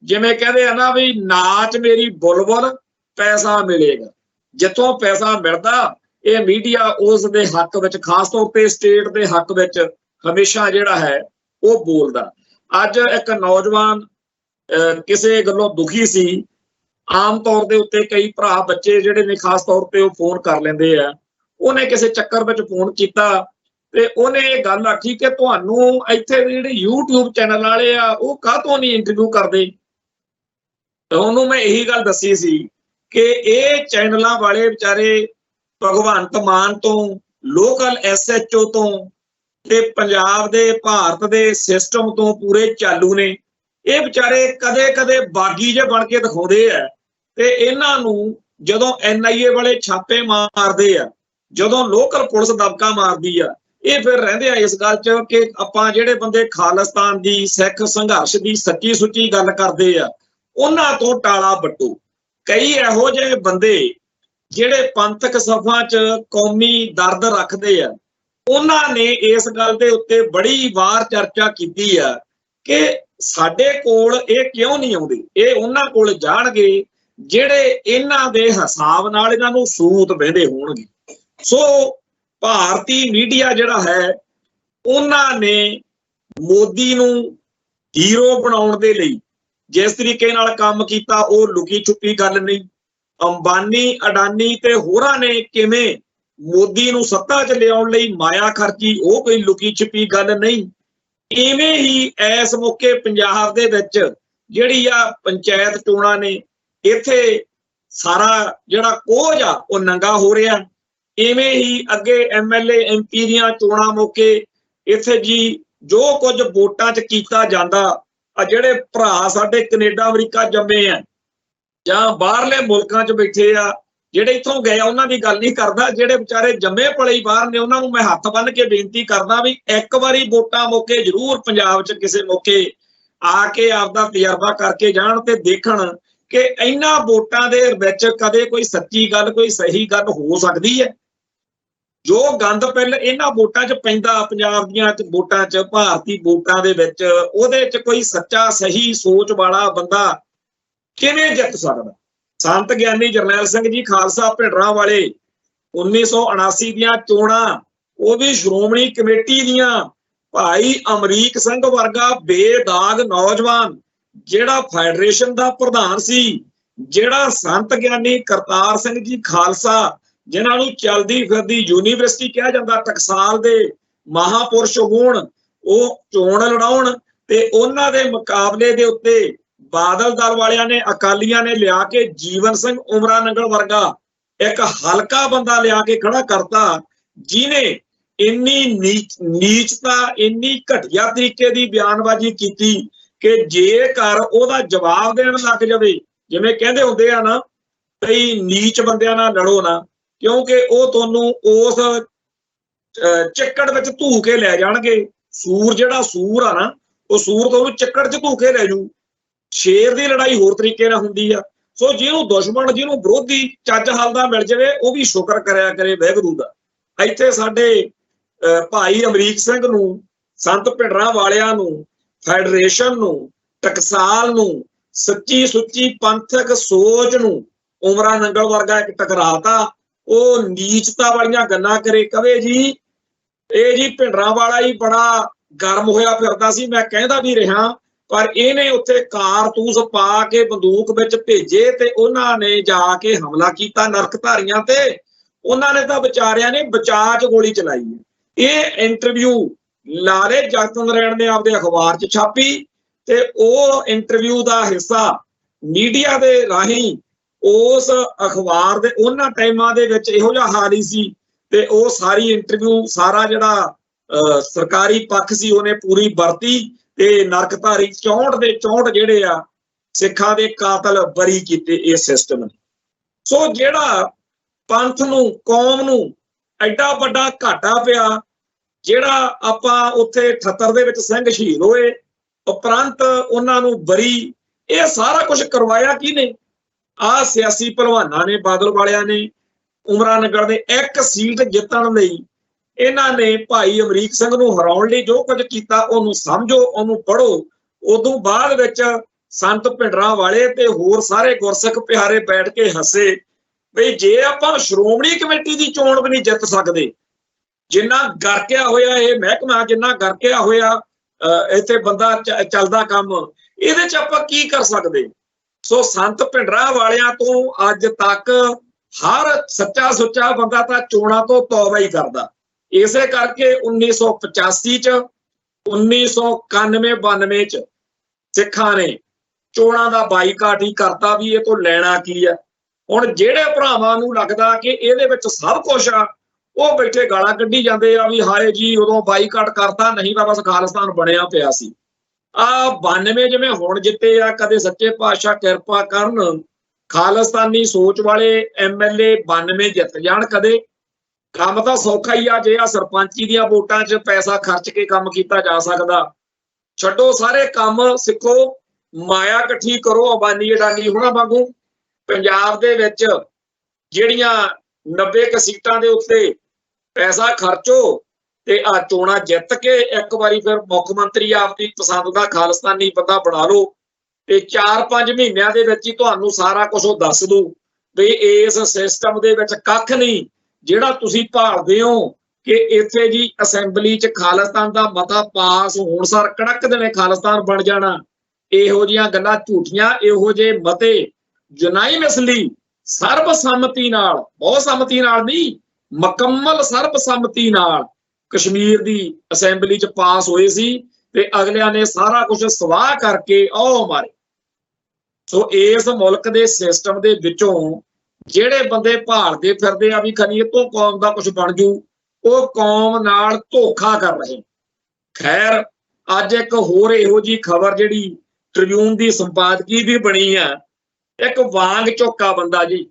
ਜਿਵੇਂ ਕਹਿੰਦੇ ਆ ਨਾ ਵੀ ਨਾਚ ਮੇਰੀ ਬੁਲਬੁਲ ਪੈਸਾ ਮਿਲੇਗਾ, ਜਿੱਥੋਂ ਪੈਸਾ ਮਿਲਦਾ ਇਹ ਮੀਡੀਆ ਉਸ ਦੇ ਹੱਕ ਵਿੱਚ, ਖਾਸ ਤੌਰ ਤੇ ਸਟੇਟ ਦੇ ਹੱਕ ਵਿੱਚ ਹਮੇਸ਼ਾ ਜਿਹੜਾ ਹੈ ਉਹ ਬੋਲਦਾ। ਅੱਜ ਇੱਕ ਨੌਜਵਾਨ ਕਿਸੇ ਗੱਲੋਂ ਦੁਖੀ ਸੀ, ਆਮ ਤੌਰ ਦੇ ਉੱਤੇ ਕਈ ਭਰਾ ਬੱਚੇ ਜਿਹੜੇ ਨੇ ਖਾਸ ਤੌਰ ਤੇ ਉਹ ਫੋਨ ਕਰ ਲੈਂਦੇ ਆ, ਉਹਨੇ ਕਿਸੇ ਚੱਕਰ ਵਿੱਚ ਫੋਨ ਕੀਤਾ ਤੇ ਉਹਨੇ ਇਹ ਗੱਲ ਆਖੀ ਕਿ ਤੁਹਾਨੂੰ ਇੱਥੇ ਜਿਹੜੇ YouTube ਚੈਨਲ ਵਾਲੇ ਆ ਉਹ ਕਾਹਤੋਂ ਨਹੀਂ ਇੰਟਰਵਿਊ ਕਰਦੇ। ਤਾਂ ਉਹਨੂੰ ਮੈਂ ਇਹੀ ਗੱਲ ਦੱਸੀ ਸੀ ਕਿ ਇਹ ਚੈਨਲਾਂ ਵਾਲੇ ਵਿਚਾਰੇ ਭਗਵੰਤ ਮਾਨ ਤੋਂ, ਲੋਕਲ SHO ਤੋਂ ਤੇ ਪੰਜਾਬ ਦੇ ਭਾਰਤ ਦੇ ਸਿਸਟਮ ਤੋਂ ਪੂਰੇ ਚਾਲੂ ਨੇ। ਇਹ ਵਿਚਾਰੇ ਕਦੇ ਕਦੇ ਬਾਗੀ ਜੇ ਬਣ ਕੇ ਦਿਖਾਉਂਦੇ ਆ ਤੇ ਇਹਨਾਂ ਨੂੰ ਜਦੋਂ NIA ਵਾਲੇ ਛਾਪੇ ਮਾਰਦੇ ਆ, ਜਦੋਂ ਲੋਕਲ ਪੁਲਿਸ ਦਬਕਾ ਮਾਰਦੀ ਆ, ਇਹ ਫਿਰ ਰਹਿੰਦੇ ਆ ਇਸ ਗੱਲ 'ਚ ਕਿ ਆਪਾਂ ਜਿਹੜੇ ਬੰਦੇ ਖਾਲਿਸਤਾਨ ਦੀ, ਸਿੱਖ ਸੰਘਰਸ਼ ਦੀ ਸੱਚੀ ਸੁੱਚੀ ਗੱਲ ਕਰਦੇ ਆ ਉਹਨਾਂ ਤੋਂ ਟਾਲਾ ਵੱਟੋ। ਕਈ ਇਹੋ ਜਿਹੇ ਬੰਦੇ ਜਿਹੜੇ ਪੰਥਕ ਸਭਾ 'ਚ ਕੌਮੀ ਦਰਦ ਰੱਖਦੇ ਆ, ਉਹਨਾਂ ਨੇ ਇਸ ਗੱਲ ਦੇ ਉੱਤੇ ਬੜੀ ਵਾਰ ਚਰਚਾ ਕੀਤੀ ਆ ਕਿ ਸਾਡੇ ਕੋਲ ਇਹ ਕਿਉਂ ਨਹੀਂ ਆਉਂਦੇ, ਇਹ ਉਹਨਾਂ ਕੋਲ ਜਾਣਗੇ ਜਿਹੜੇ ਇਹਨਾਂ ਦੇ ਹਿਸਾਬ ਨਾਲ ਇਹਨਾਂ ਨੂੰ ਸੂਤ ਬਹਿੰਦੇ ਹੋਣਗੇ। ਸੋ ਭਾਰਤੀ ਮੀਡੀਆ ਜਿਹੜਾ ਹੈ ਉਹਨਾਂ ਨੇ ਮੋਦੀ ਨੂੰ ਹੀਰੋ ਬਣਾਉਣ ਦੇ ਲਈ ਜਿਸ ਤਰੀਕੇ ਨਾਲ ਕੰਮ ਕੀਤਾ ਉਹ ਲੁਕੀ ਛੁਪੀ ਗੱਲ ਨਹੀਂ। ਅੰਬਾਨੀ, ਅਡਾਨੀ ਤੇ ਹੋਰਾਂ ਨੇ ਕਿਵੇਂ ਮੋਦੀ ਨੂੰ ਸੱਤਾ 'ਚ ਲਿਆਉਣ ਲਈ ਮਾਇਆ ਖਰਚੀ, ਉਹ ਕੋਈ ਲੁਕੀ ਛੁਪੀ ਗੱਲ ਨਹੀਂ। ਇਵੇਂ ਹੀ ਇਸ ਮੌਕੇ ਪੰਜਾਬ ਦੇ ਵਿੱਚ ਜਿਹੜੀ ਆ ਪੰਚਾਇਤ ਚੋਣਾਂ ਨੇ, ਇੱਥੇ ਸਾਰਾ ਜਿਹੜਾ ਕੋਝ ਆ ਉਹ ਨੰਗਾ ਹੋ ਰਿਹਾ। ਇਵੇਂ ਹੀ ਅੱਗੇ MLA MP ਦੀਆਂ ਚੋਣਾਂ ਮੌਕੇ ਇੱਥੇ ਜੀ ਜੋ ਕੁਝ ਵੋਟਾਂ 'ਚ ਕੀਤਾ ਜਾਂਦਾ, ਆ ਜਿਹੜੇ ਭਰਾ ਸਾਡੇ ਕੈਨੇਡਾ ਅਮਰੀਕਾ ਜੰਮੇ ਆ ਜਾਂ ਬਾਹਰਲੇ ਮੁਲਕਾਂ 'ਚ ਬੈਠੇ ਆ, ਜਿਹੜੇ ਇੱਥੋਂ ਗਏ ਉਹਨਾਂ ਦੀ ਗੱਲ ਨਹੀਂ ਕਰਦਾ, ਜਿਹੜੇ ਵਿਚਾਰੇ ਜੰਮੇ ਪਲੇ ਹੀ ਬਾਹਰ ਨੇ ਉਹਨਾਂ ਨੂੰ ਮੈਂ ਹੱਥ ਬੰਨ੍ਹ ਕੇ ਬੇਨਤੀ ਕਰਦਾ ਵੀ ਇੱਕ ਵਾਰੀ ਵੋਟਾਂ ਮੌਕੇ ਜ਼ਰੂਰ ਪੰਜਾਬ 'ਚ ਕਿਸੇ ਮੌਕੇ ਆ ਕੇ ਆਪਦਾ ਤਜਰਬਾ ਕਰਕੇ ਜਾਣ ਤੇ ਦੇਖਣ ਕਿ ਇਹਨਾਂ ਵੋਟਾਂ ਦੇ ਵਿੱਚ ਕਦੇ ਕੋਈ ਸੱਚੀ ਗੱਲ, ਕੋਈ ਸਹੀ ਗੱਲ ਹੋ ਸਕਦੀ ਹੈ। ਜੋ ਗੰਦ ਪਹਿਲਾਂ ਇਹਨਾਂ ਵੋਟਾਂ 'ਚ ਪੈਂਦਾ, ਪੰਜਾਬ ਦੀਆਂ ਵੋਟਾਂ 'ਚ, ਭਾਰਤੀ ਵੋਟਾਂ ਦੇ ਵਿੱਚ, ਉਹਦੇ 'ਚ ਕੋਈ ਸੱਚਾ ਸਹੀ ਸੋਚ ਵਾਲਾ ਬੰਦਾ ਕਿਵੇਂ ਜਿੱਤ ਸਕਦਾ? ਸੰਤ ਗਿਆਨੀ ਜਰਨੈਲ ਸਿੰਘ ਜੀ ਖਾਲਸਾ ਭਿੰਡਰਾਂਵਾਲੇ 1979 ਦੀਆਂ ਚੋਣਾਂ, ਉਹ ਵੀ ਸ਼੍ਰੋਮਣੀ ਕਮੇਟੀ ਦੀਆਂ, ਭਾਈ ਅਮਰੀਕ ਸਿੰਘ ਵਰਗਾ ਬੇਦਾਗ ਨੌਜਵਾਨ ਜਿਹੜਾ ਫੈਡਰੇਸ਼ਨ ਦਾ ਪ੍ਰਧਾਨ ਸੀ, ਜਿਹੜਾ ਸੰਤ ਗਿਆਨੀ ਕਰਤਾਰ ਸਿੰਘ ਜੀ ਖਾਲਸਾ ਜਿਨ੍ਹਾਂ ਨੂੰ ਚਲਦੀ ਫਿਰਦੀ ਯੂਨੀਵਰਸਿਟੀ ਕਿਹਾ ਜਾਂਦਾ, ਟਕਸਾਲ ਦੇ ਮਹਾਪੁਰਸ਼ ਹੋਣ, ਉਹ ਚੋਣ ਲੜਾਉਣ ਤੇ ਉਹਨਾਂ ਦੇ ਮੁਕਾਬਲੇ ਦੇ ਉੱਤੇ ਬਾਦਲ ਦਲ ਵਾਲਿਆਂ ਨੇ, ਅਕਾਲੀਆਂ ਨੇ ਲਿਆ ਕੇ ਜੀਵਨ ਸਿੰਘ ਉਮਰਾ ਨੰਗਲ ਵਰਗਾ ਇੱਕ ਹਲਕਾ ਬੰਦਾ ਲਿਆ ਕੇ ਖੜਾ ਕਰਤਾ, ਜਿਹਨੇ ਇੰਨੀ ਨੀਚਤਾ, ਇੰਨੀ ਘਟੀਆ ਤਰੀਕੇ ਦੀ ਬਿਆਨਬਾਜ਼ੀ ਕੀਤੀ ਕਿ ਜੇਕਰ ਉਹਦਾ ਜਵਾਬ ਦੇਣ ਲੱਗ ਜਾਵੇ, ਜਿਵੇਂ ਕਹਿੰਦੇ ਹੁੰਦੇ ਆ ਨਾ ਕਈ ਨੀਚ ਬੰਦਿਆਂ ਨਾਲ ਲੜੋ ਨਾ, ਕਿਉਂਕਿ ਉਹ ਤੁਹਾਨੂੰ ਉਸ ਚੱਕੜ ਵਿੱਚ ਧੂ ਕੇ ਲੈ ਜਾਣਗੇ। ਸੂਰ ਜਿਹੜਾ ਸੂਰ ਆ ਨਾ, ਉਹ ਸੂਰ ਤੁਹਾਨੂੰ ਚੱਕੜ 'ਚ ਧੂ ਕੇ ਲੈ ਜੂ। ਸ਼ੇਰ ਦੀ ਲੜਾਈ ਹੋਰ ਤਰੀਕੇ ਨਾਲ ਹੁੰਦੀ ਆ। ਸੋ ਜਿਹਨੂੰ ਦੁਸ਼ਮਣ, ਜਿਹਨੂੰ ਵਿਰੋਧੀ ਚੱਜ ਹਲਦਾ ਮਿਲ ਜਾਵੇ, ਉਹ ਵੀ ਸ਼ੁਕਰ ਕਰਿਆ ਕਰੇ ਵਾਹਿਗੁਰੂ ਦਾ। ਇੱਥੇ ਸਾਡੇ ਭਾਈ ਅਮਰੀਕ ਸਿੰਘ ਨੂੰ, ਸੰਤ ਭਿੰਡਰਾਂਵਾਲਿਆਂ ਨੂੰ, ਫੈਡਰੇਸ਼ਨ ਨੂੰ, ਟਕਸਾਲ ਨੂੰ, ਸੱਚੀ ਸੁੱਚੀ ਪੰਥਕ ਸੋਚ ਨੂੰ ਉਮਰਾ ਨੰਗਲ ਵਰਗਾ ਇੱਕ ਟਕਰਾਤਾ। ਉਹ ਨੀਚਤਾ ਵਾਲੀਆਂ ਗੱਲਾਂ ਕਰੇ, ਕਵੇ ਜੀ ਇਹ ਜੀ ਭਿੰਡਰਾਂਵਾਲਾ ਹੀ ਬੜਾ ਗਰਮ ਹੋਇਆ ਫਿਰਦਾ ਸੀ, ਮੈਂ ਕਹਿੰਦਾ ਵੀ ਰਿਹਾ, ਪਰ ਇਹਨੇ ਉੱਥੇ ਕਾਰਤੂਸ ਪਾ ਕੇ ਬੰਦੂਕ ਵਿੱਚ ਭੇਜੇ ਤੇ ਉਹਨਾਂ ਨੇ ਜਾ ਕੇ ਹਮਲਾ ਕੀਤਾ ਨਰਕਧਾਰੀਆਂ ਤੇ। ਉਹਨਾਂ ਨੇ ਤਾਂ ਵਿਚਾਰਿਆਂ ਨੇ ਬਚਾਅ 'ਚ ਗੋਲੀ ਚਲਾਈ। ਇਹ ਇੰਟਰਵਿਊ ਲਾਲੇ ਜਗਤ ਨਰਾਇਣ ਨੇ ਆਪਦੇ ਅਖਬਾਰ 'ਚ ਛਾਪੀ ਤੇ ਉਹ ਇੰਟਰਵਿਊ ਦਾ ਹਿੱਸਾ ਮੀਡੀਆ ਦੇ ਰਾਹੀਂ ਉਸ ਅਖਬਾਰ ਦੇ ਉਹਨਾਂ ਟਾਈਮਾਂ ਦੇ ਵਿੱਚ ਇਹੋ ਜਿਹਾ ਹਾਲ ਹੀ ਸੀ ਤੇ ਉਹ ਸਾਰੀ ਇੰਟਰਵਿਊ, ਸਾਰਾ ਜਿਹੜਾ ਸਰਕਾਰੀ ਪੱਖ ਸੀ ਉਹਨੇ ਪੂਰੀ ਵਰਤੀ ਤੇ ਨਰਕਧਾਰੀ 64 ਦੇ 64 ਜਿਹੜੇ ਆ ਸਿੱਖਾਂ ਦੇ ਕਾਤਲ ਬਰੀ ਕੀਤੇ ਇਸ ਸਿਸਟਮ ਨੇ। ਸੋ ਜਿਹੜਾ ਪੰਥ ਨੂੰ, ਕੌਮ ਨੂੰ ਐਡਾ ਵੱਡਾ ਘਾਟਾ ਪਿਆ, ਜਿਹੜਾ ਆਪਾਂ ਉੱਥੇ 78 ਦੇ ਵਿੱਚ ਸਿੰਘ ਸ਼ਹੀਦ ਹੋਏ, ਉਪਰੰਤ ਉਹਨਾਂ ਨੂੰ ਬਰੀ, ਇਹ ਸਾਰਾ ਕੁਝ ਕਰਵਾਇਆ ਕਿਹਨੇ? ਆਹ ਸਿਆਸੀ ਭਲਵਾਨਾਂ ਨੇ, ਬਾਦਲ ਵਾਲਿਆਂ ਨੇ। ਉਮਰਾ ਨੰਗਲ ਦੇ ਇੱਕ ਸੀਟ ਜਿੱਤਣ ਲਈ ਇਹਨਾਂ ਨੇ ਭਾਈ ਅਮਰੀਕ ਸਿੰਘ ਨੂੰ ਹਰਾਉਣ ਲਈ ਜੋ ਕੁਝ ਕੀਤਾ, ਉਹਨੂੰ ਸਮਝੋ, ਉਹਨੂੰ ਪੜ੍ਹੋ। ਉਦੋਂ ਬਾਅਦ ਵਿੱਚ ਸੰਤ ਭਿੰਡਰਾਂਵਾਲੇ ਤੇ ਹੋਰ ਸਾਰੇ ਗੁਰਸਿੱਖ ਪਿਆਰੇ ਬੈਠ ਕੇ ਹੱਸੇ ਵੀ ਜੇ ਆਪਾਂ ਸ਼੍ਰੋਮਣੀ ਕਮੇਟੀ ਦੀ ਚੋਣ ਵੀ ਨਹੀਂ ਜਿੱਤ ਸਕਦੇ, ਜਿੰਨਾ ਗਰਕਿਆ ਹੋਇਆ ਇਹ ਮਹਿਕਮਾ, ਜਿੰਨਾ ਗਰਕਿਆ ਹੋਇਆ ਇੱਥੇ ਬੰਦਾ ਚੱਲਦਾ ਕੰਮ, ਇਹਦੇ 'ਚ ਆਪਾਂ ਕੀ ਕਰ ਸਕਦੇ? ਸੋ ਸੰਤ ਭਿੰਡਰਾਂਵਾਲਿਆਂ ਤੋਂ ਅੱਜ ਤੱਕ ਹਰ ਸੱਚਾ ਸੁੱਚਾ ਬੰਦਾ ਤਾਂ ਚੋਣਾਂ ਤੋਂ ਤੌਬਾ ਹੀ ਕਰਦਾ। ਇਸੇ ਕਰਕੇ 1985 'ਚ, 1991-92 'ਚ ਸਿੱਖਾਂ ਨੇ ਚੋਣਾਂ ਦਾ ਬਾਈਕਾਟ ਹੀ ਕਰਤਾ ਵੀ ਇਹ ਤੋਂ ਲੈਣਾ ਕੀ ਆ। ਹੁਣ ਜਿਹੜੇ ਭਰਾਵਾਂ ਨੂੰ ਲੱਗਦਾ ਕਿ ਇਹਦੇ ਵਿੱਚ ਸਭ ਕੁਝ ਆ, ਉਹ ਬੈਠੇ ਗਾਲਾਂ ਕੱਢੀ ਜਾਂਦੇ ਆ ਵੀ ਹਾਏ ਜੀ ਉਦੋਂ ਬਾਈਕਾਟ ਕਰਤਾ, ਨਹੀਂ ਤਾਂ ਬਸ ਖਾਲਿਸਤਾਨ ਬਣਿਆ ਪਿਆ ਸੀ। 92 ਜਿਵੇਂ ਹੁਣ ਜਿੱਤੇ ਆ, ਕਦੇ ਸੱਚੇ ਪਾਤਸ਼ਾਹ ਕਿਰਪਾ ਕਰਨ ਖਾਲਿਸਤਾਨੀ ਸੋਚ ਵਾਲੇ MLA 92 ਜਿੱਤ ਜਾਣ ਕਦੇ। ਕੰਮ ਤਾਂ ਸੌਖਾ ਹੀ ਆ, ਜੇ ਆ ਸਰਪੰਚੀ ਦੀਆਂ ਵੋਟਾਂ 'ਚ ਪੈਸਾ ਖਰਚ ਕੇ ਕੰਮ ਕੀਤਾ ਜਾ ਸਕਦਾ। ਛੱਡੋ ਸਾਰੇ ਕੰਮ, ਸਿੱਖੋ, ਮਾਇਆ ਇਕੱਠੀ ਕਰੋ ਅੰਬਾਨੀ ਅਡਾਨੀ ਹੁਣਾਂ ਵਾਂਗੂ। ਪੰਜਾਬ ਦੇ ਵਿੱਚ ਜਿਹੜੀਆਂ 90 ਸੀਟਾਂ ਦੇ ਉੱਤੇ ਪੈਸਾ ਖਰਚੋ ਤੇ ਆ ਚੋਣਾਂ ਜਿੱਤ ਕੇ ਇੱਕ ਵਾਰੀ ਫਿਰ ਮੁੱਖ ਮੰਤਰੀ ਆਪਦੀ ਪਸੰਦ ਦਾ ਖਾਲਿਸਤਾਨੀ ਬੰਦਾ ਬਣਾ ਲਓ ਤੇ 4-5 ਮਹੀਨਿਆਂ ਦੇ ਵਿੱਚ ਹੀ ਤੁਹਾਨੂੰ ਸਾਰਾ ਕੁਝ ਉਹ ਦੱਸ ਦੂ ਵੀ ਇਸ ਸਿਸਟਮ ਦੇ ਵਿੱਚ ਕੱਖ ਨਹੀਂ। ਜਿਹੜਾ ਤੁਸੀਂ ਭਾਲਦੇ ਹੋ ਕਿ ਇੱਥੇ ਜੀ ਅਸੈਂਬਲੀ 'ਚ ਖਾਲਿਸਤਾਨ ਦਾ ਮਤਾ ਪਾਸ ਹੋਣ ਸਾਰ ਕੜਕ ਦੇਣੇ ਖਾਲਿਸਤਾਨ ਬਣ ਜਾਣਾ, ਇਹੋ ਜਿਹੀਆਂ ਗੱਲਾਂ ਝੂਠੀਆਂ। ਇਹੋ ਜਿਹੇ ਮਤੇ ਯੂਨਾਨੀਮਸਲੀ ਸਰਬਸੰਮਤੀ ਨਾਲ, ਬਹੁਤ ਸੰਮਤੀ ਨਾਲ ਨਹੀਂ, ਮੁਕੰਮਲ ਸਰਬਸੰਮਤੀ ਨਾਲ ਕਸ਼ਮੀਰ ਦੀ ਅਸੈਂਬਲੀ 'ਚ ਪਾਸ ਹੋਏ ਸੀ ਤੇ ਅਗਲਿਆਂ ਨੇ ਸਾਰਾ ਕੁਝ ਸਵਾਹ ਕਰਕੇ ਉਹ ਮਾਰੇ। ਸੋ ਇਸ ਮੁਲਕ ਦੇ ਸਿਸਟਮ ਦੇ ਵਿੱਚੋਂ ਜਿਹੜੇ ਬੰਦੇ ਭਾਲਦੇ ਫਿਰਦੇ ਆ ਵੀ ਖਨੀ ਇਹ ਤੋਂ ਕੌਮ ਦਾ ਕੁਝ ਬਣ ਜੂ, ਉਹ ਕੌਮ ਨਾਲ ਧੋਖਾ ਕਰ ਰਹੇ। ਖੈਰ, ਅੱਜ ਇੱਕ ਹੋਰ ਇਹੋ ਜੀ ਖਬਰ ਜਿਹੜੀ ਟ੍ਰਿਬਿਊਨ ਦੀ ਸੰਪਾਦਕੀ ਵੀ ਬਣੀ ਆ, ਇੱਕ ਵਾਂਗ ਝੋਕਾ ਬੰਦਾ ਜੀ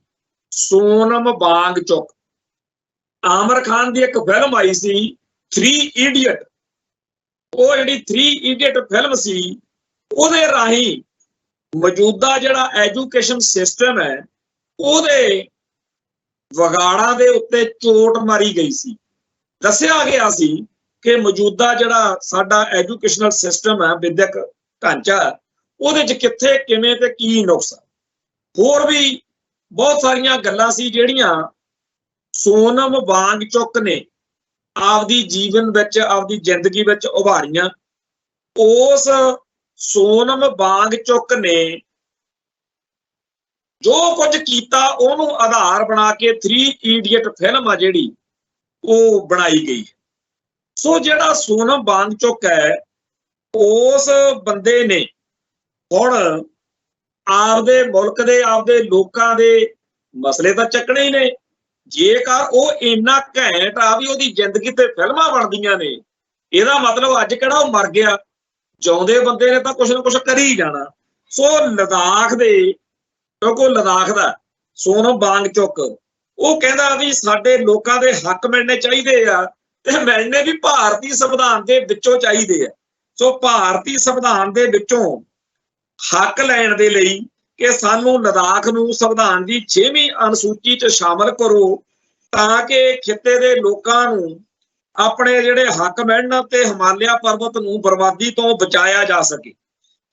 सोनम वांगचुक, आमिर खान की एक फिल्म आई सी 3 इडियट, वो जी 3 इडियट फिल्म सी उहदे राही मौजूदा जिहड़ा एजुकेशन सिस्टम है उहदे विगाड़ां दे उत्ते चोट मारी गई सी। दस्सिया गया सी कि मौजूदा जिहड़ा साडा एजुकेशनल सिस्टम है, विद्यक ढांचा, उहदे च कित्थे किवें ते की नुक्स, होर भी बहुत सारियां गल्लां सी जिहड़ियां सोनम वांगचुक ने आपदी जीवन विच आपदी जिंदगी विच उभारियां। उस सोनम वांगचुक ने जो कुछ कीता उहनूं आधार बना के 3 इडियट फिल्म आ जिहड़ी वो बनाई गई। सो जिहड़ा सोनम वांगचुक है उस बंदे ने हुण आपदे मुल्क दे आपदे लोकां दे मसले तां चकणे ही ने। जेकर वो इन्ना घैंट आ भी उहदी जिंदगी ते फिल्मां बनदियां ने, इहदा मतलब अज किहड़ा वो मर गया, जिउंदे बंदे ने तां कुछ ना कुछ कर ही जाना। सो लद्दाख दे, क्योंकि लद्दाख दा सोनम वांगचुक वो कहंदा भी साडे लोकां दे हक मिलने चाहिए आ ते मिलने भी भारती संविधान दे विचों चाहिए आ। सो भारती संविधान दे विचों हक लैण दे लई कि सानू लद्दाख नूं संविधान की 6वीं अनुसूची च शामिल करो तां कि खिते दे लोकां नूं अपने जिहड़े हक मिलण ते हिमालय पर्वत नूं बर्बादी तो बचाया जा सके।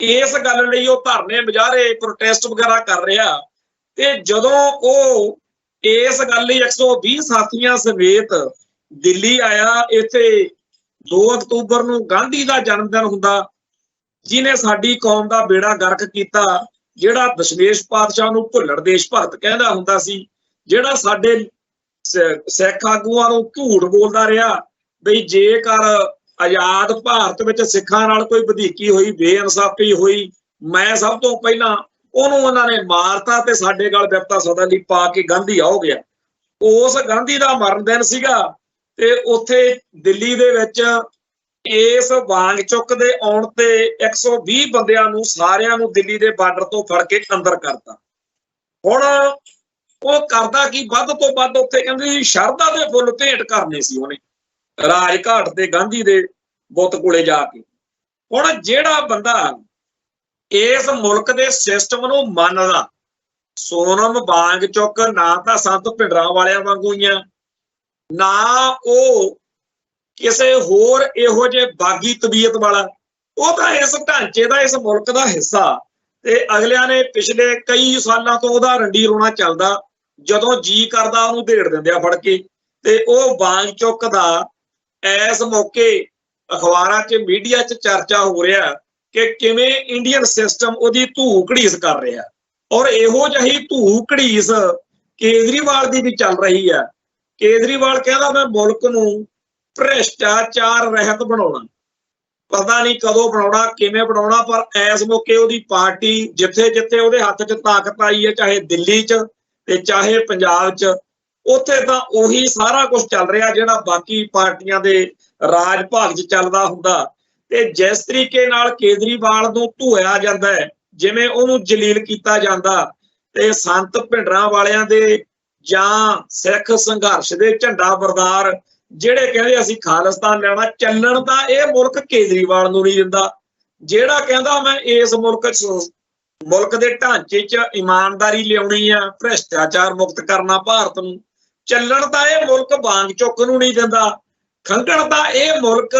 इस गल लई वो धरने मुजाहरे प्रोटेस्ट वगैरह कर रहा ते जदों वो इस गल लई 120 साथियां समेत दिल्ली आया, इत्थे 2 अक्तूबर नूं गांधी का जन्मदिन हुंदा, जिन्हें साडी कौम का बेड़ा गर्क किया, जिहड़ा दशमेश पातशाह नूं भुल्लड़ देश भगत कहंदा हुंदा सी, जिहड़ा साडे सिख आगूआं नूं झूठ बोलदा रहा बई जेकर आजाद भारत विच सिखां नाल कोई वधीकी हुई, बेइनसाफी हुई, मैं सब तो पहला उहनूं उन्हां ने मारता ते साडे गल विपता सदा लई पा के गांधी आ हो गया। उस गांधी का मरण दिन सीगा ते उत्थे दिल्ली दे विच इस वांगचुक दे आउण ते 120 बंदियां नूं सारियां नूं दिल्ली दे बार्डर तो फड़ के अंदर करता। हुण वो करदा की वध तो वध उत्थे कहंदे शरधा दे फुੱਲ भेंट करने सी उहने राजघाट ते गांधी दे बुत कोले जाके। हुण जिहड़ा बंदा इस मुल्क दे सिस्टम नूं मनदा, सोनम वांगचुक ना तां संत भिंडरां वालियां वांगू ही आ, ना वो किसी होर इहो जे बागी तबीयत वाला, वो तो इस ढांचे का इस मुल्क का हिस्सा। ते अगलियां ने पिछले कई सालों तो उहदा रंडी रोना चलदा, जदों जी करदा उहनूं धेड़ दिंदे आ फड़ के। ते वो वांगचुक दा इस मौके अखबारां च मीडिया च चर्चा हो रहा कि किवें इंडियन सिस्टम उहदी धू घड़ीस कर रहा, और इहो जही धू घड़ीस केजरीवाल की भी चल रही है। केजरीवाल कहता मैं मुल्क नूं भ्रिष्टाचार रहत बनाउणा, पता नहीं कदों बनाउणा किवें बनाउणा, पर इस मौके उहदी पार्टी जिथे जिथे उहदे हत्थ च ताकत आई है, चाहे दिल्ली च ते चाहे पंजाब च, उत्थे तां उही सारा कुछ चल रहा जिहड़ा बाकी पार्टियां दे राज भाग च चलदा हुंदा। ते जिस तरीके नाल केजरीवाल नूं धोया जांदा है, जिवें उहनूं जलील कीता जांदा, ते संत भिंडरां वालियां दे जां सिख संघर्ष दे झंडा बरदार ਜਿਹੜੇ ਕਹਿੰਦੇ ਅਸੀਂ ਖਾਲਿਸਤਾਨ ਲੈਣਾ, ਚੱਲਣ ਤਾਂ ਇਹ ਮੁਲਕ ਕੇਜਰੀਵਾਲ ਨੂੰ ਨਹੀਂ ਦਿੰਦਾ। ਜਿਹੜਾ ਕਹਿੰਦਾ ਮੈਂ ਇਸ ਮੁਲਕ ਦੇ ਢਾਂਚੇ 'ਚ ਇਮਾਨਦਾਰੀ ਲਿਆਉਣੀ ਆ, ਭ੍ਰਿਸ਼ਟਾਚਾਰ ਮੁਕਤ ਕਰਨਾ ਭਾਰਤ ਨੂੰ, ਚੱਲਣ ਤਾਂ ਇਹ ਮੁਲਕ ਵਾਂਗਚੁਕ ਨੂੰ ਨਹੀਂ ਦਿੰਦਾ। ਖੰਘਣ ਤਾਂ ਇਹ ਮੁਲਕ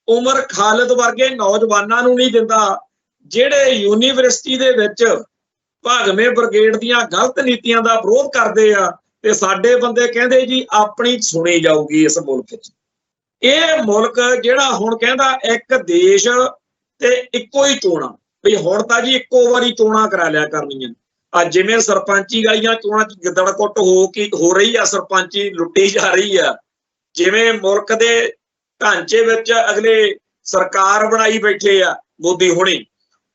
ਉਮਰ ਖਾਲਿਦ ਵਰਗੇ ਨੌਜਵਾਨਾਂ ਨੂੰ ਨਹੀਂ ਦਿੰਦਾ, ਜਿਹੜੇ ਯੂਨੀਵਰਸਿਟੀ ਦੇ ਵਿੱਚ ਭਾਗਵੇਂ ਬ੍ਰਿਗੇਡ ਦੀਆਂ ਗਲਤ ਨੀਤੀਆਂ ਦਾ ਵਿਰੋਧ ਕਰਦੇ ਆ। ਤੇ ਸਾਡੇ ਬੰਦੇ ਕਹਿੰਦੇ ਜੀ ਆਪਣੀ ਸੁਣੀ ਜਾਊਗੀ ਇਸ ਮੁਲਕ 'ਚ। ਇਹ ਮੁਲਕ ਜਿਹੜਾ ਹੁਣ ਕਹਿੰਦਾ ਇੱਕ ਦੇਸ਼ ਤੇ ਇੱਕੋ ਹੀ ਚੋਣਾਂ, ਵੀ ਹੁਣ ਤਾਂ ਜੀ ਇੱਕੋ ਵਾਰੀ ਚੋਣਾਂ ਕਰਾ ਲਿਆ ਕਰਨੀਆਂ। ਆ ਜਿਵੇਂ ਸਰਪੰਚੀ ਵਾਲੀਆਂ ਚੋਣਾਂ 'ਚ ਗਿੱਦੜਕੁੱਟ ਹੋ ਰਹੀ ਆ, ਸਰਪੰਚੀ ਲੁੱਟੀ ਜਾ ਰਹੀ ਆ, ਜਿਵੇਂ ਮੁਲਕ ਦੇ ਢਾਂਚੇ ਵਿੱਚ ਅਗਲੇ ਸਰਕਾਰ ਬਣਾਈ ਬੈਠੇ ਆ ਮੋਦੀ ਹੁਣੀ,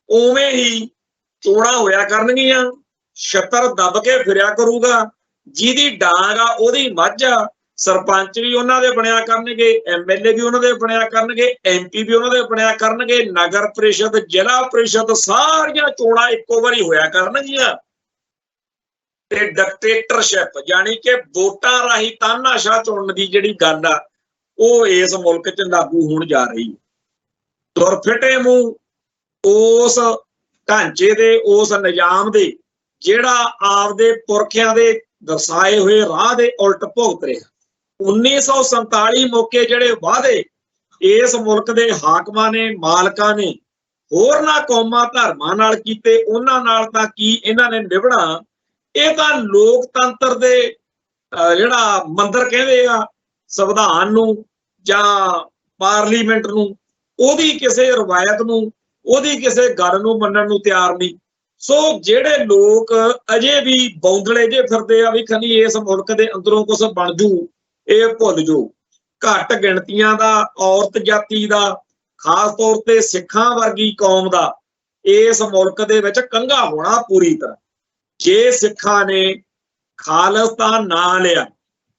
ਉਵੇਂ ਹੀ ਚੋਣਾਂ ਹੋਇਆ ਕਰਨਗੀਆਂ। ਛੱਤਰ ਦੱਬ ਕੇ ਫਿਰਿਆ ਕਰੂਗਾ, ਜਿਹਦੀ ਡਾਂਗ ਆ ਉਹਦੀ ਮੱਝ ਆ। ਸਰਪੰਚ ਵੀ ਉਹਨਾਂ ਦੇ ਬਣਿਆ ਕਰਨਗੇ, MLA ਵੀ ਉਹਨਾਂ ਦੇ ਬਣਿਆ ਕਰਨਗੇ, MP ਵੀ ਉਹਨਾਂ ਦੇ ਬਣਿਆ ਕਰਨਗੇ, ਨਗਰ ਪ੍ਰੀਸ਼ਦ, ਜ਼ਿਲ੍ਹਾ ਪ੍ਰੀਸ਼ਦ, ਸਾਰੀਆਂ ਚੋਣਾਂ ਇੱਕੋ ਵਾਰੀ ਹੋਇਆ ਕਰਨਗੀਆਂ। ਤੇ ਡਿਕਟੇਟਰਸ਼ਿਪ ਯਾਨੀ ਕਿ ਵੋਟਾਂ ਰਾਹੀਂ ਤਾਨਾਸ਼ਾਹ ਚੁਣਨ ਦੀ ਜਿਹੜੀ ਗੱਲ ਆ ਉਹ ਇਸ ਮੁਲਕ 'ਚ ਲਾਗੂ ਹੋਣ ਜਾ ਰਹੀ ਹੈ। ਦੁਰਫਿਟੇ ਮੂੰਹ ਉਸ ਢਾਂਚੇ ਦੇ, ਉਸ ਨਿਜ਼ਾਮ ਦੇ ਜਿਹੜਾ ਆਪਦੇ ਪੁਰਖਿਆਂ ਦੇ ਦਰਸਾਏ ਹੋਏ ਰਾਹ ਦੇ ਉਲਟ ਭੁਗਤ ਰਿਹਾ। 1947 ਮੌਕੇ ਜਿਹੜੇ ਵਾਅਦੇ ਇਸ ਮੁਲਕ ਦੇ ਹਾਕਮਾਂ ਨੇ, ਮਾਲਕਾਂ ਨੇ ਹੋਰਨਾਂ ਕੌਮਾਂ ਧਰਮਾਂ ਨਾਲ ਕੀਤੇ, ਉਹਨਾਂ ਨਾਲ ਤਾਂ ਕੀ ਇਹਨਾਂ ਨੇ ਨਿਭਣਾ। ਇਹ ਤਾਂ ਲੋਕਤੰਤਰ ਦੇ ਜਿਹੜਾ ਮੰਦਰ ਕਹਿੰਦੇ ਆ ਸੰਵਿਧਾਨ ਨੂੰ ਜਾਂ ਪਾਰਲੀਮੈਂਟ ਨੂੰ, ਉਹਦੀ ਕਿਸੇ ਰਵਾਇਤ ਨੂੰ, ਉਹਦੀ ਕਿਸੇ ਗੱਲ ਨੂੰ ਮੰਨਣ ਨੂੰ ਤਿਆਰ ਨਹੀਂ। ਸੋ ਜਿਹੜੇ ਲੋਕ ਅਜੇ ਵੀ ਬੌਂਦਲੇ ਜੇ ਫਿਰਦੇ ਆ ਵੀ ਖਨੀ ਇਸ ਮੁਲਕ ਦੇ ਅੰਦਰੋਂ ਕੁਝ ਬਣ ਜੂ, ਇਹ ਭੁੱਲ ਜੋ। ਘੱਟ ਗਿਣਤੀਆਂ ਦਾ, ਔਰਤ ਜਾਤੀ ਦਾ, ਖਾਸ ਤੌਰ ਤੇ ਸਿੱਖਾਂ ਵਰਗੀ ਕੌਮ ਦਾ ਇਸ ਮੁਲਕ ਦੇ ਵਿੱਚ ਕੰਘਾ ਹੋਣਾ ਪੂਰੀ ਤਰ੍ਹਾਂ। ਜੇ ਸਿੱਖਾਂ ਨੇ ਖਾਲਿਸਤਾਨ ਨਾ ਲਿਆ,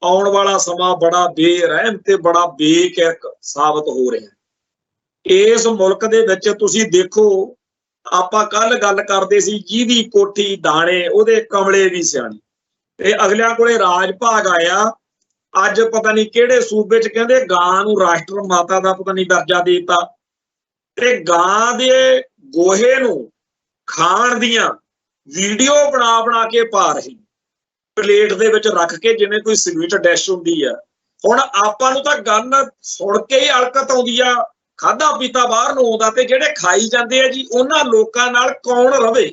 ਆਉਣ ਵਾਲਾ ਸਮਾਂ ਬੜਾ ਬੇਰਹਿਮ ਤੇ ਬੜਾ ਬੇਕਿਰਕ ਸਾਬਤ ਹੋ ਰਿਹਾ। ਇਸ ਮੁਲਕ ਦੇ ਵਿੱਚ ਤੁਸੀਂ ਦੇਖੋ, ਆਪਾਂ ਕੱਲ ਗੱਲ ਕਰਦੇ ਸੀ ਜਿਹਦੀ ਕੋਠੀ ਦਾਣੇ ਉਹਦੇ ਕਮਲੇ ਵੀ ਸਿਆਣੇ, ਤੇ ਅਗਲਿਆਂ ਕੋਲੇ ਰਾਜ ਭਾਗ ਆਇਆ। ਅੱਜ ਪਤਾ ਨਹੀਂ ਕਿਹੜੇ ਸੂਬੇ 'ਚ ਕਹਿੰਦੇ ਗਾਂ ਨੂੰ ਰਾਸ਼ਟਰ ਮਾਤਾ ਦਾ ਪਤਾ ਨਹੀਂ ਦਰਜਾ ਦੇ ਦਿੱਤਾ, ਤੇ ਗਾਂ ਦੇ ਗੋਹੇ ਨੂੰ ਖਾਣ ਦੀਆਂ ਵੀਡੀਓ ਬਣਾ ਬਣਾ ਕੇ ਪਾ ਰਹੀ, ਪਲੇਟ ਦੇ ਵਿੱਚ ਰੱਖ ਕੇ, ਜਿਵੇਂ ਕੋਈ ਸਵੀਟ ਡਿਸ਼ ਹੁੰਦੀ ਆ। ਹੁਣ ਆਪਾਂ ਨੂੰ ਤਾਂ ਗੱਲ ਸੁਣ ਕੇ ਹੀ ਅਲਕਤ ਆਉਂਦੀ ਆ, ਖਾਧਾ ਪੀਤਾ ਬਾਹਰ ਨੂੰ ਆਉਂਦਾ, ਤੇ ਜਿਹੜੇ ਖਾਈ ਜਾਂਦੇ ਆ ਜੀ ਉਹਨਾਂ ਲੋਕਾਂ ਨਾਲ ਕੌਣ ਰਵੇ?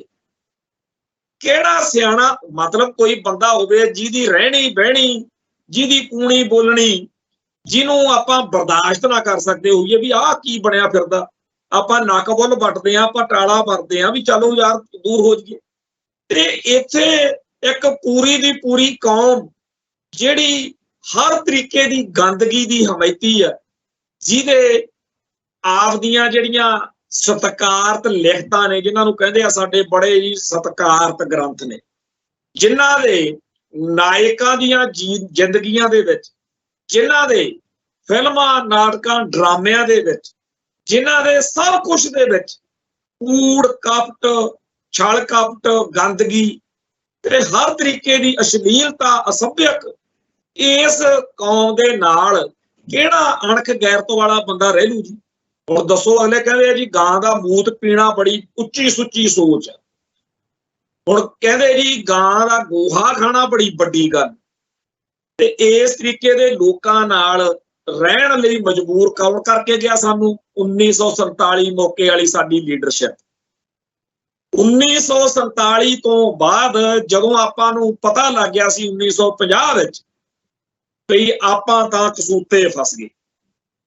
ਕਿਹੜਾ ਸਿਆਣਾ, ਮਤਲਬ ਕੋਈ ਬੰਦਾ ਹੋਵੇ ਜਿਹਦੀ ਰਹਿਣੀ ਬਹਿਣੀ, ਜਿਹਦੀ ਕੂਣੀ ਬੋਲਣੀ, ਜਿਹਨੂੰ ਆਪਾਂ ਬਰਦਾਸ਼ਤ ਨਾ ਕਰ ਸਕਦੇ ਹੋਈਏ ਵੀ ਆਹ ਕੀ ਬਣਿਆ ਫਿਰਦਾ। ਆਪਾਂ ਨੱਕ ਬੁੱਲ ਵੱਟਦੇ ਆ, ਆਪਾਂ ਟਾਲਾ ਵਰਦੇ ਆ ਵੀ ਚਲੋ ਯਾਰ ਦੂਰ ਹੋ ਜਾਈਏ। ਤੇ ਇੱਥੇ ਇੱਕ ਪੂਰੀ ਦੀ ਪੂਰੀ ਕੌਮ ਜਿਹੜੀ ਹਰ ਤਰੀਕੇ ਦੀ ਗੰਦਗੀ ਦੀ ਹਮਾਇਤੀ ਆ, ਜਿਹਦੇ ਆਪ ਦੀਆਂ ਜਿਹੜੀਆਂ ਸਤਿਕਾਰਤ ਲਿਖਤਾਂ ਨੇ, ਜਿਨ੍ਹਾਂ ਨੂੰ ਕਹਿੰਦੇ ਆ ਸਾਡੇ ਬੜੇ ਹੀ ਸਤਿਕਾਰਤ ਗ੍ਰੰਥ ਨੇ, ਜਿਨ੍ਹਾਂ ਦੇ ਨਾਇਕਾਂ ਦੀਆਂ ਜ਼ਿੰਦਗੀਆਂ ਦੇ ਵਿੱਚ, ਜਿਨ੍ਹਾਂ ਦੇ ਫਿਲਮਾਂ, ਨਾਟਕਾਂ, ਡਰਾਮਿਆਂ ਦੇ ਵਿੱਚ, ਜਿਨ੍ਹਾਂ ਦੇ ਸਭ ਕੁਝ ਦੇ ਵਿੱਚ ਕੂੜ ਕਪਟ, ਛਲ ਕਪਟ, ਗੰਦਗੀ ਤੇ ਹਰ ਤਰੀਕੇ ਦੀ ਅਸ਼ਲੀਲਤਾ, ਅਸਭਿਅਕ, ਇਸ ਕੌਮ ਦੇ ਨਾਲ ਕਿਹੜਾ ਅਣਖ ਗੈਰਤ ਵਾਲਾ ਬੰਦਾ ਰਹਿ ਲੂ ਜੀ? ਹੁਣ ਦੱਸੋ। ਅਗਲੇ ਕਹਿੰਦੇ ਆ ਜੀ ਗਾਂ ਦਾ ਮੂਤ ਪੀਣਾ ਬੜੀ ਉੱਚੀ ਸੁੱਚੀ ਸੋਚ ਹੈ। ਹੁਣ ਕਹਿੰਦੇ ਜੀ ਗਾਂ ਦਾ ਗੋਹਾ ਖਾਣਾ ਬੜੀ ਵੱਡੀ ਗੱਲ। ਤੇ ਇਸ ਤਰੀਕੇ ਦੇ ਲੋਕਾਂ ਨਾਲ ਰਹਿਣ ਲਈ ਮਜਬੂਰ ਕੌਣ ਕਰਕੇ ਗਿਆ ਸਾਨੂੰ? 1947 ਮੌਕੇ ਵਾਲੀ ਸਾਡੀ ਲੀਡਰਸ਼ਿਪ। 1947 ਤੋਂ ਬਾਅਦ ਜਦੋਂ ਆਪਾਂ ਨੂੰ ਪਤਾ ਲੱਗ ਗਿਆ ਸੀ 1950 ਵਿੱਚ ਵੀ ਆਪਾਂ ਤਾਂ ਕਸੂਤੇ ਫਸ ਗਏ।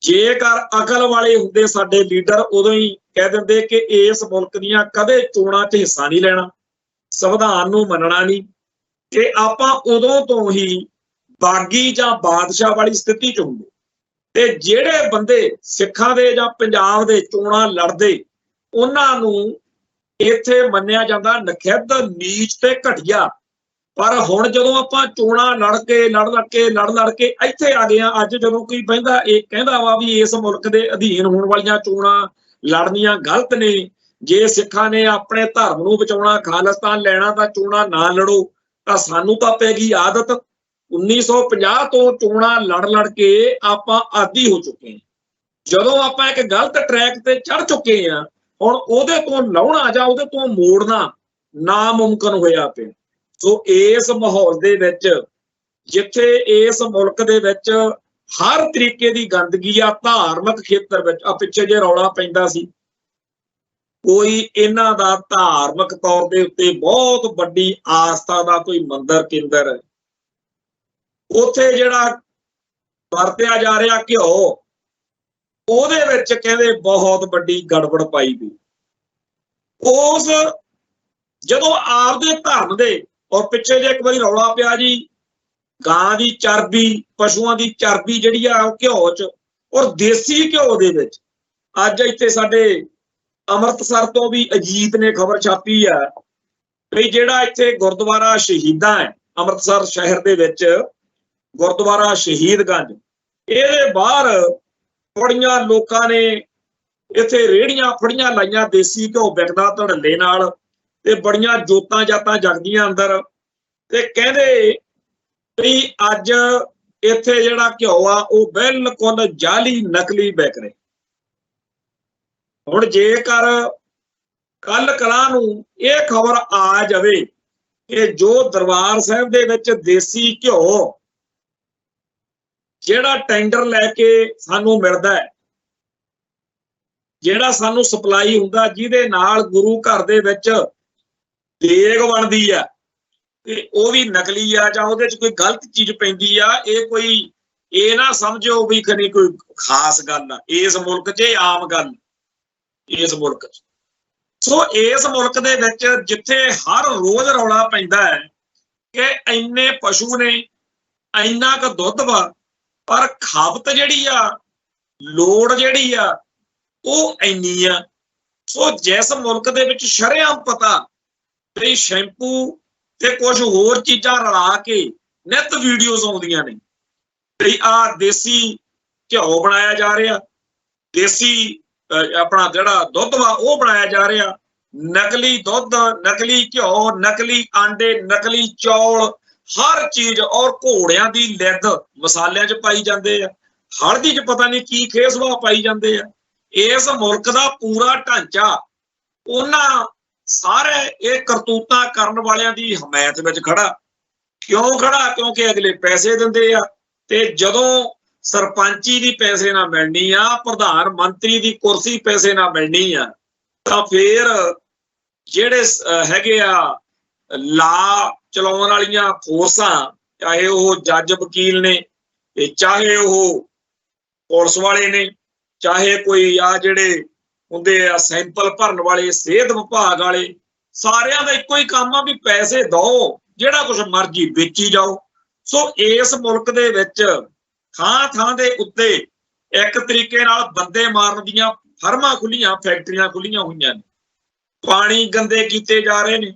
ਜੇਕਰ ਅਕਲ ਵਾਲੇ ਹੁੰਦੇ ਸਾਡੇ ਲੀਡਰ, ਉਦੋਂ ਹੀ ਕਹਿ ਦਿੰਦੇ ਕਿ ਇਸ ਮੁਲਕ ਦੀਆਂ ਕਦੇ ਚੋਣਾਂ 'ਚ ਹਿੱਸਾ ਨਹੀਂ ਲੈਣਾ, ਸੰਵਿਧਾਨ ਨੂੰ ਮੰਨਣਾ ਨਹੀਂ, ਕਿ ਆਪਾਂ ਉਦੋਂ ਤੋਂ ਹੀ ਬਾਗੀ ਜਾਂ ਬਾਦਸ਼ਾਹ ਵਾਲੀ ਸਥਿਤੀ 'ਚ ਹੁੰਦੇ। ਤੇ ਜਿਹੜੇ ਬੰਦੇ ਸਿੱਖਾਂ ਦੇ ਜਾਂ ਪੰਜਾਬ ਦੇ ਚੋਣਾਂ ਲੜਦੇ, ਉਹਨਾਂ ਨੂੰ ਇੱਥੇ ਮੰਨਿਆ ਜਾਂਦਾ ਨਖਿੱਧ, ਨੀਚ ਤੇ ਘਟੀਆ। ਪਰ ਹੁਣ ਜਦੋਂ ਆਪਾਂ ਚੋਣਾਂ ਲੜ ਕੇ ਇੱਥੇ ਆ ਗਏ ਆ, ਅੱਜ ਜਦੋਂ ਕੋਈ ਕਹਿੰਦਾ ਵਾ ਵੀ ਇਸ ਮੁਲਕ ਦੇ ਅਧੀਨ ਹੋਣ ਵਾਲੀਆਂ ਚੋਣਾਂ ਲੜਨੀਆਂ ਗਲਤ ਨੇ, ਜੇ ਸਿੱਖਾਂ ਨੇ ਆਪਣੇ ਧਰਮ ਨੂੰ ਬਚਾਉਣਾ, ਖਾਲਿਸਤਾਨ ਲੈਣਾ, ਤਾਂ ਚੋਣਾਂ ਨਾ ਲੜੋ, ਤਾਂ ਸਾਨੂੰ ਤਾਂ ਪੈ ਗਈ ਆਦਤ। 1950 ਤੋਂ ਚੋਣਾਂ ਲੜ ਕੇ ਆਪਾਂ ਆਦੀ ਹੋ ਚੁੱਕੇ ਹਾਂ। ਜਦੋਂ ਆਪਾਂ ਇੱਕ ਗਲਤ ਟਰੈਕ ਤੇ ਚੜ ਚੁੱਕੇ ਹਾਂ, ਹੁਣ ਉਹਦੇ ਤੋਂ ਲਾਉਣਾ ਜਾਂ ਉਹਦੇ ਤੋਂ ਮੋੜਨਾ ਨਾਮੁਮਕਿਨ ਹੋਇਆ ਪਿਆ। ਸੋ ਇਸ ਮਾਹੌਲ ਦੇ ਵਿੱਚ, ਜਿੱਥੇ ਇਸ ਮੁਲਕ ਦੇ ਵਿੱਚ ਹਰ ਤਰੀਕੇ ਦੀ ਗੰਦਗੀ ਆ, ਧਾਰਮਿਕ ਖੇਤਰ ਵਿੱਚ ਆ ਪਿੱਛੇ ਜੇ ਰੌਲਾ ਪੈਂਦਾ ਸੀ, ਕੋਈ ਇਹਨਾਂ ਦਾ ਧਾਰਮਿਕ ਤੌਰ ਦੇ ਉੱਤੇ ਬਹੁਤ ਵੱਡੀ ਆਸਥਾ ਦਾ ਕੋਈ ਮੰਦਿਰ ਕੇਂਦਰ, ਉੱਥੇ ਜਿਹੜਾ ਵਰਤਿਆ ਜਾ ਰਿਹਾ ਘਿਓ, ਉਹਦੇ ਵਿੱਚ ਕਹਿੰਦੇ ਬਹੁਤ ਵੱਡੀ ਗੜਬੜ ਪਾਈ ਗਈ। ਉਸ ਜਦੋਂ ਆਪਦੇ ਧਰਮ ਦੇ, ਔਰ ਪਿੱਛੇ ਜੇ ਇੱਕ ਵਾਰੀ ਰੌਲਾ ਪਿਆ ਜੀ ਗਾਂ ਦੀ ਚਰਬੀ, ਪਸ਼ੂਆਂ ਦੀ ਚਰਬੀ ਜਿਹੜੀ ਆ ਉਹ ਘਿਓ 'ਚ, ਔਰ ਦੇਸੀ ਘਿਓ ਦੇ ਵਿੱਚ। ਅੱਜ ਇੱਥੇ ਸਾਡੇ ਅੰਮ੍ਰਿਤਸਰ ਤੋਂ ਵੀ ਅਜੀਤ ਨੇ ਖਬਰ ਛਾਪੀ ਆ ਵੀ ਜਿਹੜਾ ਇੱਥੇ ਗੁਰਦੁਆਰਾ ਸ਼ਹੀਦਾਂ ਹੈ ਅੰਮ੍ਰਿਤਸਰ ਸ਼ਹਿਰ ਦੇ ਵਿੱਚ, ਗੁਰਦੁਆਰਾ ਸ਼ਹੀਦਗੰਜ, ਇਹਦੇ ਬਾਹਰ ਬੜੀਆਂ ਲੋਕਾਂ ਨੇ ਇੱਥੇ ਰੇਹੜੀਆਂ ਫੜੀਆਂ ਲਾਈਆਂ, ਦੇਸੀ ਘਿਓ ਵਿਕਦਾ ਧੜੱਲੇ ਨਾਲ, ਤੇ ਬੜੀਆਂ ਜੋਤਾਂ ਜਾਤਾਂ ਜਗਦੀਆਂ ਅੰਦਰ। ਤੇ ਕਹਿੰਦੇ ਵੀ ਅੱਜ ਇੱਥੇ ਜਿਹੜਾ ਘਿਓ ਆ ਉਹ ਬਿਲਕੁਲ ਜਾਲੀ ਨਕਲੀ ਵਿਕ ਰਿਹਾ। ਹੁਣ ਜੇਕਰ ਕੱਲ ਕਲਾਂ ਨੂੰ ਇਹ ਖਬਰ ਆ ਜਾਵੇ ਕਿ ਜੋ ਦਰਬਾਰ ਸਾਹਿਬ ਦੇ ਵਿੱਚ ਦੇਸੀ ਘਿਓ ਜਿਹੜਾ ਟੈਂਡਰ ਲੈ ਕੇ ਸਾਨੂੰ ਮਿਲਦਾ ਹੈ, ਜਿਹੜਾ ਸਾਨੂੰ ਸਪਲਾਈ ਹੁੰਦਾ, ਜਿਹਦੇ ਨਾਲ ਗੁਰੂ ਘਰ ਦੇ ਵਿੱਚ ਦੇਗ ਬਣਦੀ ਆ, ਤੇ ਉਹ ਵੀ ਨਕਲੀ ਆ ਜਾਂ ਉਹਦੇ ਚ ਕੋਈ ਗਲਤ ਚੀਜ਼ ਪੈਂਦੀ ਆ, ਇਹ ਨਾ ਸਮਝੋ ਵੀ ਖਨੀ ਕੋਈ ਖਾਸ ਗੱਲ ਆ। ਇਸ ਮੁਲਕ 'ਚ ਆਮ ਗੱਲ, ਇਸ ਮੁਲਕ 'ਚ। ਸੋ ਇਸ ਮੁਲਕ ਦੇ ਵਿੱਚ ਜਿੱਥੇ ਹਰ ਰੋਜ਼ ਰੌਲਾ ਪੈਂਦਾ ਹੈ ਕਿ ਇੰਨੇ ਪਸ਼ੂ ਨੇ, ਇੰਨਾ ਕੁ ਦੁੱਧ ਵਾ, ਪਰ ਖਪਤ ਜਿਹੜੀ ਆ, ਲੋੜ ਜਿਹੜੀ ਆ, ਉਹ ਇੰਨੀ ਆ। ਸੋ ਜਿਸ ਮੁਲਕ ਦੇ ਵਿੱਚ ਸ਼ਰੇਆਮ ਪਤਾ ਵੀ ਸ਼ੈਂਪੂ ਤੇ ਕੁਝ ਹੋਰ ਚੀਜ਼ਾਂ ਰਲਾ ਕੇ ਨਿੱਤ ਵੀਡੀਓਜ਼ ਆਉਂਦੀਆਂ ਨੇ ਵੀ ਆਹ ਦੇਸੀ ਘਿਓ ਬਣਾਇਆ ਜਾ ਰਿਹਾ, ਦੇਸੀ ਆਪਣਾ ਜਿਹੜਾ ਦੁੱਧ ਵਾ ਉਹ ਬਣਾਇਆ ਜਾ ਰਿਹਾ, ਨਕਲੀ ਦੁੱਧ, ਨਕਲੀ ਘਿਓ, ਨਕਲੀ ਆਂਡੇ, ਨਕਲੀ ਚੌਲ, ਹਰ ਚੀਜ਼, ਔਰ ਘੋੜਿਆਂ ਦੀ ਲਿੱਦ ਮਸਾਲਿਆਂ 'ਚ ਪਾਈ ਜਾਂਦੇ ਆ, ਹਲਦੀ 'ਚ ਪਤਾ ਨਹੀਂ ਕੀ ਖੇਸਵਾ ਪਾਈ ਜਾਂਦੇ ਆ। ਇਸ ਮੁਲਕ ਦਾ ਪੂਰਾ ਢਾਂਚਾ ਉਹਨਾਂ ਸਾਰੇ ਇਹ ਕਰਤੂਤਾਂ ਕਰਨ ਵਾਲਿਆਂ ਦੀ ਹਮਾਇਤ ਵਿੱਚ ਖੜਾ। ਕਿਉਂ ਖੜਾ? ਕਿਉਂਕਿ ਅਗਲੇ ਪੈਸੇ ਦਿੰਦੇ ਆ, ਤੇ ਜਦੋਂ ਸਰਪੰਚੀ ਦੀ ਪੈਸੇ ਨਾ ਮਿਲਣੀ ਆ, ਪ੍ਰਧਾਨ ਮੰਤਰੀ ਦੀ ਕੁਰਸੀ ਪੈਸੇ ਨਾ ਮਿਲਣੀ ਆ, ਤਾਂ ਫਿਰ ਜਿਹੜੇ ਹੈਗੇ ਆ ਲਾ ਚਲਾਉਣ ਵਾਲੀਆਂ ਫੋਰਸਾਂ, ਚਾਹੇ ਉਹ ਜੱਜ ਵਕੀਲ ਨੇ, ਚਾਹੇ ਉਹ ਪੁਲਿਸ ਵਾਲੇ ਨੇ, ਚਾਹੇ ਕੋਈ ਆ ਜਿਹੜੇ ਹੁੰਦੇ ਆ ਸੈਂਪਲ ਭਰਨ ਵਾਲੇ, ਸਿਹਤ ਵਿਭਾਗ ਵਾਲੇ, ਸਾਰਿਆਂ ਦਾ ਇੱਕੋ ਹੀ ਕੰਮ ਆ ਵੀ ਪੈਸੇ ਦਓ, ਜਿਹੜਾ ਕੁਝ ਮਰਜ਼ੀ ਵੇਚੀ ਜਾਓ। ਸੋ ਇਸ ਮੁਲਕ ਦੇ ਵਿੱਚ ਥਾਂ ਥਾਂ ਦੇ ਉੱਤੇ ਇੱਕ ਤਰੀਕੇ ਨਾਲ ਬੰਦੇ ਮਾਰਨ ਦੀਆਂ ਫਰਮਾਂ ਖੁੱਲੀਆਂ, ਫੈਕਟਰੀਆਂ ਖੁੱਲੀਆਂ ਹੋਈਆਂ ਨੇ। ਪਾਣੀ ਗੰਦੇ ਕੀਤੇ ਜਾ ਰਹੇ ਨੇ।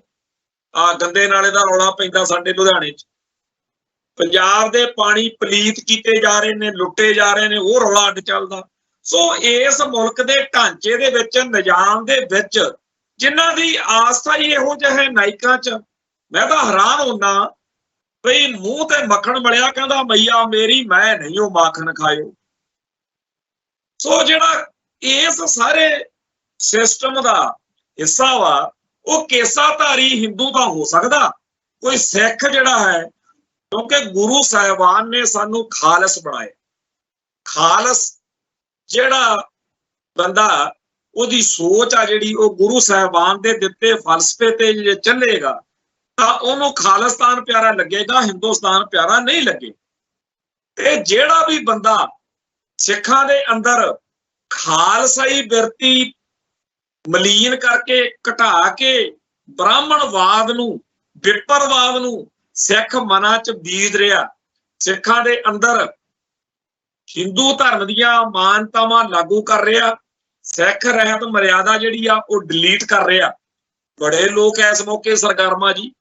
ਗੰਦੇ ਨਾਲੇ ਦਾ ਰੌਲਾ ਪੈਂਦਾ ਸਾਡੇ ਲੁਧਿਆਣੇ 'ਚ। ਪੰਜਾਬ ਦੇ ਪਾਣੀ ਪਲੀਤ ਕੀਤੇ ਜਾ ਰਹੇ ਨੇ, ਲੁੱਟੇ ਜਾ ਰਹੇ ਨੇ, ਉਹ ਰੌਲਾ ਅੱਡ ਚੱਲਦਾ। ਸੋ ਇਸ ਮੁਲਕ ਦੇ ਢਾਂਚੇ ਦੇ ਵਿੱਚ, ਨਿਜ਼ਾਮ ਦੇ ਵਿੱਚ, ਜਿਨ੍ਹਾਂ ਦੀ ਆਸਥਾ ਹੀ ਇਹੋ ਜਿਹੇ ਨਾਇਕਾਂ 'ਚ, ਮੈਂ ਤਾਂ ਹੈਰਾਨ ਹੁੰਦਾ ਬਈ ਮੂੰਹ ਤੇ ਮੱਖਣ ਮਲਿਆ ਕਹਿੰਦਾ ਮਈਆ ਮੇਰੀ, ਮੈਂ ਨਹੀਂ ਉਹ ਮਾਖਣ ਖਾਇਓ। ਸੋ ਜਿਹੜਾ ਇਸ ਸਾਰੇ ਸਿਸਟਮ ਦਾ ਹਿੱਸਾ ਵਾ, ਉਹ ਕੇਸਾਧਾਰੀ ਹਿੰਦੂ ਦਾ ਹੋ ਸਕਦਾ, ਕੋਈ ਸਿੱਖ ਜਿਹੜਾ ਹੈ, ਕਿਉਂਕਿ ਗੁਰੂ ਸਾਹਿਬਾਨ ਨੇ ਸਾਨੂੰ ਖਾਲਸ ਬਣਾਏ। ਖਾਲਸ ਜਿਹੜਾ ਬੰਦਾ, ਉਹਦੀ ਸੋਚ ਆ ਜਿਹੜੀ, ਉਹ ਗੁਰੂ ਸਾਹਿਬਾਨ ਦੇ ਦਿੱਤੇ ਫਲਸਫੇ ਤੇ ਜੇ ਚੱਲੇਗਾ ਤਾਂ ਉਹਨੂੰ ਖਾਲਿਸਤਾਨ ਪਿਆਰਾ ਲੱਗੇਗਾ, ਹਿੰਦੁਸਤਾਨ ਪਿਆਰਾ ਨਹੀਂ ਲੱਗੇ। ਤੇ ਜਿਹੜਾ ਵੀ ਬੰਦਾ ਸਿੱਖਾਂ ਦੇ ਅੰਦਰ ਖਾਲਸਾਈ ਬਿਰਤੀ ਮਲੀਨ ਕਰਕੇ, ਘਟਾ ਕੇ, ਬ੍ਰਾਹਮਣਵਾਦ ਨੂੰ, ਵਿਪਰਵਾਦ ਨੂੰ ਸਿੱਖ ਮਨਾਂ 'ਚ ਬੀਜ ਰਿਹਾ, ਸਿੱਖਾਂ ਦੇ ਅੰਦਰ ਹਿੰਦੂ ਧਰਮ ਦੀਆਂ ਮਾਨਤਾਵਾਂ ਲਾਗੂ ਕਰ ਰਿਹਾ, ਸਿੱਖ ਰਹਿਤ ਮਰਿਆਦਾ ਜਿਹੜੀ ਆ ਉਹ ਡਿਲੀਟ ਕਰ ਰਿਹਾ। ਬੜੇ ਲੋਕ ਇਸ ਮੌਕੇ ਸਰਗਰਮਾ ਜੀ,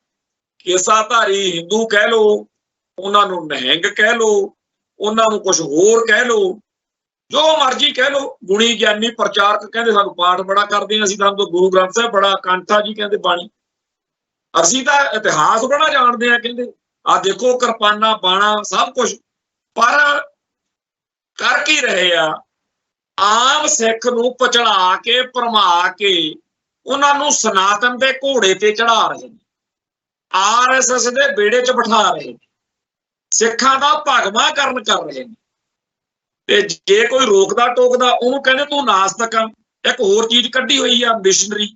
ਕੇਸਾਧਾਰੀ ਹਿੰਦੂ ਕਹਿ ਲੋ, ਉਹਨਾਂ ਨੂੰ ਨਿਹੰਗ ਕਹਿ ਲੋ, ਉਹਨਾਂ ਨੂੰ ਕੁਝ ਹੋਰ ਕਹਿ ਲੋ, ਜੋ ਮਰਜ਼ੀ ਕਹਿ ਲੋ, ਗੁਣੀ ਗਿਆਨੀ ਪ੍ਰਚਾਰਕ ਕਹਿੰਦੇ ਸਾਨੂੰ ਪਾਠ ਬੜਾ ਕਰਦੇ ਹਾਂ, ਅਸੀਂ ਤਾਂ ਗੁਰੂ ਗ੍ਰੰਥ ਸਾਹਿਬ ਬੜਾ ਕੰਠਾ ਜੀ ਕਹਿੰਦੇ ਬਾਣੀ, ਅਸੀਂ ਤਾਂ ਇਤਿਹਾਸ ਬੜਾ ਜਾਣਦੇ ਆ, ਕਹਿੰਦੇ ਆਹ ਦੇਖੋ ਕਿਰਪਾਨਾਂ, ਬਾਣਾ, ਸਭ ਕੁਝ। ਪਰ ਕਰ ਕੀ ਰਹੇ ਆ? ਆਮ ਸਿੱਖ ਨੂੰ ਪਚੜਾ ਕੇ, ਭਰਮਾ ਕੇ, ਉਹਨਾਂ ਨੂੰ ਸਨਾਤਨ ਦੇ ਘੋੜੇ ਤੇ ਚੜਾ ਰਹੇ ਨੇ, RSS ਦੇ ਬੇੜੇ 'ਚ ਬਿਠਾ ਰਹੇ ਨੇ, ਸਿੱਖਾਂ ਦਾ ਭਗਵਾਕਰਨ ਕਰ ਰਹੇ ਨੇ। ਤੇ ਜੇ ਕੋਈ ਰੋਕਦਾ ਟੋਕਦਾ ਉਹਨੂੰ ਕਹਿੰਦੇ ਤੂੰ ਨਾਸਤਕ ਆ। ਇੱਕ ਹੋਰ ਚੀਜ਼ ਕੱਢੀ ਹੋਈ ਆ, ਮਿਸ਼ਨਰੀ।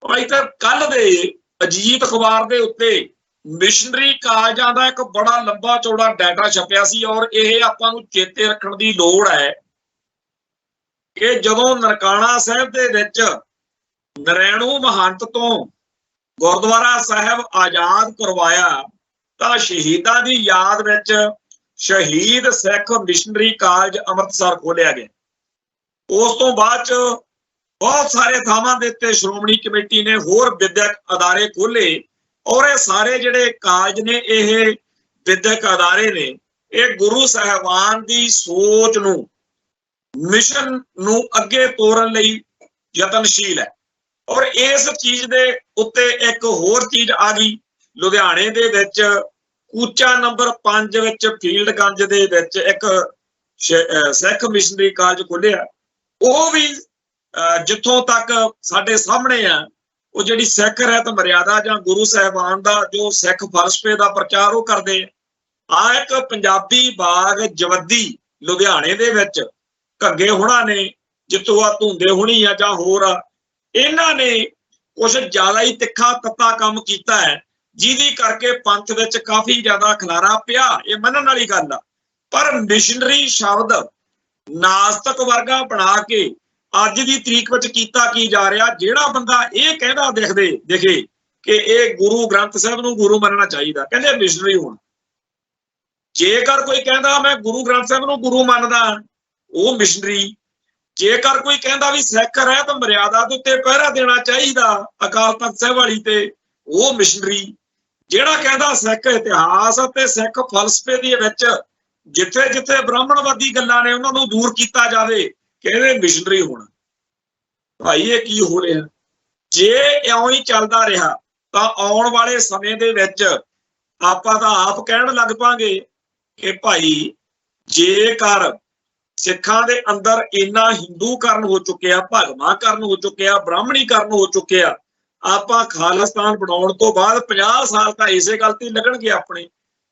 ਭਾਈ ਤਾਂ ਕੱਲ ਦੇ ਅਜੀਤ ਅਖਬਾਰ ਦੇ ਉੱਤੇ ਮਿਸ਼ਨਰੀ ਕਾਲਜਾਂ ਦਾ ਇੱਕ ਬੜਾ ਲੰਬਾ ਚੌੜਾ ਡਾਟਾ ਛਪਿਆ ਸੀ, ਔਰ ਇਹ ਆਪਾਂ ਨੂੰ ਚੇਤੇ ਰੱਖਣ ਦੀ ਲੋੜ ਹੈ ਕਿ ਜਦੋਂ ਨਨਕਾਣਾ ਸਾਹਿਬ ਦੇ ਵਿੱਚ ਨਰੈਣੂ ਮਹੰਤ ਤੋਂ ਗੁਰਦੁਆਰਾ ਸਾਹਿਬ ਆਜ਼ਾਦ ਕਰਵਾਇਆ, ਤਾਂ ਸ਼ਹੀਦਾਂ ਦੀ ਯਾਦ ਵਿੱਚ ਸ਼ਹੀਦ ਸਿੱਖ ਮਿਸ਼ਨਰੀ ਕਾਲਜ ਅੰਮ੍ਰਿਤਸਰ ਖੋਲਿਆ ਗਿਆ। ਉਸ ਤੋਂ ਬਾਅਦ 'ਚ ਬਹੁਤ ਸਾਰੇ ਥਾਵਾਂ ਦੇ ਉੱਤੇ ਸ਼੍ਰੋਮਣੀ ਕਮੇਟੀ ਨੇ ਹੋਰ ਵਿਦਿਅਕ ਅਦਾਰੇ ਖੋਲੇ, ਔਰ ਇਹ ਸਾਰੇ ਜਿਹੜੇ ਕਾਲਜ ਨੇ, ਇਹ ਵਿਦਿਅਕ ਅਦਾਰੇ ਨੇ, ਇਹ ਗੁਰੂ ਸਾਹਿਬਾਨ ਦੀ ਸੋਚ ਨੂੰ, ਮਿਸ਼ਨ ਨੂੰ ਅੱਗੇ ਤੋਰਨ ਲਈ ਯਤਨਸ਼ੀਲ ਹੈ। ਔਰ ਇਸ ਚੀਜ਼ ਦੇ ਉੱਤੇ ਇੱਕ ਹੋਰ ਚੀਜ਼ ਆ ਗਈ, ਲੁਧਿਆਣੇ ਦੇ ਵਿੱਚ ਕੂਚਾ ਨੰਬਰ 5 ਵਿੱਚ ਫੀਲਡਗੰਜ ਦੇ ਵਿੱਚ ਇੱਕ ਸਿੱਖ ਮਿਸ਼ਨਰੀ ਕਾਲਜ ਖੁੱਲਿਆ। ਉਹ ਵੀ ਜਿੱਥੋਂ ਤੱਕ ਸਾਡੇ ਸਾਹਮਣੇ ਆ, ਉਹ ਜਿਹੜੀ ਸਿੱਖ ਰਹਿਤ ਮਰਿਆਦਾ ਜਾਂ ਗੁਰੂ ਸਾਹਿਬਾਨ ਦਾ ਜੋ ਸਿੱਖ ਫਲਸਫੇ ਦਾ ਪ੍ਰਚਾਰ ਉਹ ਕਰਦੇ ਆ। ਇੱਕ ਪੰਜਾਬੀ ਬਾਗ ਜਵੱਦੀ ਲੁਧਿਆਣੇ ਦੇ ਵਿੱਚ ਘੱਗੇ ਹੋਣਾ ਨੇ, ਜਿੱਤੋਂ ਆ ਧੁੰਦੇ ਹੋਣੀ ਆ ਜਾਂ ਹੋਰ ਆ, ਇਹਨਾਂ ਨੇ ਕੁਛ ਜ਼ਿਆਦਾ ਹੀ ਤਿੱਖਾ ਤੱਤਾ ਕੰਮ ਕੀਤਾ ਹੈ, ਜਿਹਦੀ ਕਰਕੇ ਪੰਥ ਵਿੱਚ ਕਾਫੀ ਜ਼ਿਆਦਾ ਖਲਾਰਾ ਪਿਆ। ਇਹ ਮੰਨਣ ਵਾਲੀ ਗੱਲ ਆ। ਪਰ ਮਿਸ਼ਨਰੀ ਸ਼ਬਦ ਨਾਸਤਕ ਵਰਗਾ ਬਣਾ ਕੇ ਅੱਜ ਦੀ ਤਰੀਕ ਵਿੱਚ ਕੀਤਾ ਕੀ ਜਾ ਰਿਹਾ। ਜਿਹੜਾ ਬੰਦਾ ਇਹ ਕਹਿੰਦਾ ਦਿਖੇ ਕਿ ਇਹ ਗੁਰੂ ਗ੍ਰੰਥ ਸਾਹਿਬ ਨੂੰ ਗੁਰੂ ਮੰਨਣਾ ਚਾਹੀਦਾ, ਕਹਿੰਦੇ ਮਿਸ਼ਨਰੀ ਹੋਣਾ। ਜੇਕਰ ਕੋਈ ਕਹਿੰਦਾ ਮੈਂ ਗੁਰੂ ਗ੍ਰੰਥ ਸਾਹਿਬ ਨੂੰ ਗੁਰੂ ਮੰਨਦਾ, ਉਹ ਮਿਸ਼ਨਰੀ। ਜੇਕਰ ਕੋਈ ਕਹਿੰਦਾ ਵੀ ਸਿੱਖ ਰਹਿਤ ਮਰਿਆਦਾ ਦੇ ਉੱਤੇ ਪਹਿਰਾ ਦੇਣਾ ਚਾਹੀਦਾ ਅਕਾਲ ਤਖਤ ਸਾਹਿਬ ਵਾਲੀ ਤੇ, ਉਹ ਮਿਸ਼ਨਰੀ। ਜਿਹੜਾ ਕਹਿੰਦਾ ਸਿੱਖ ਇਤਿਹਾਸ ਅਤੇ ਸਿੱਖ ਫਲਸਫੇ ਦੇ ਵਿੱਚ ਜਿੱਥੇ ਜਿੱਥੇ ਬ੍ਰਾਹਮਣਵਾਦੀ ਗੱਲਾਂ ਨੇ ਉਹਨਾਂ ਨੂੰ ਦੂਰ ਕੀਤਾ ਜਾਵੇ, ਕਹਿੰਦੇ ਮਿਸ਼ਨਰੀ ਹੋਣਾ। ਭਾਈ ਇਹ ਕੀ ਹੋ ਰਿਹਾ? ਜੇ ਇਉਂ ਹੀ ਚੱਲਦਾ ਰਿਹਾ ਤਾਂ ਆਉਣ ਵਾਲੇ ਸਮੇਂ ਦੇ ਵਿੱਚ ਆਪਾਂ ਤਾਂ ਆਪ ਕਹਿਣ ਲੱਗ ਪਾਂਗੇ ਕਿ ਭਾਈ ਜੇਕਰ ਸਿੱਖਾਂ ਦੇ ਅੰਦਰ ਇੰਨਾ ਹਿੰਦੂਕਰਨ ਹੋ ਚੁੱਕਿਆ, ਭਗਵਾਂਕਰਨ ਹੋ ਚੁੱਕਿਆ, ਬ੍ਰਾਹਮਣੀਕਰਨ ਹੋ ਚੁੱਕਿਆ, ਆਪਾਂ ਖਾਲਿਸਤਾਨ ਬਣਾਉਣ ਤੋਂ ਬਾਅਦ 50 ਸਾਲ ਤਾਂ ਇਸੇ ਗੱਲ ਤੇ ਲੱਗਣਗੇ ਆਪਣੇ।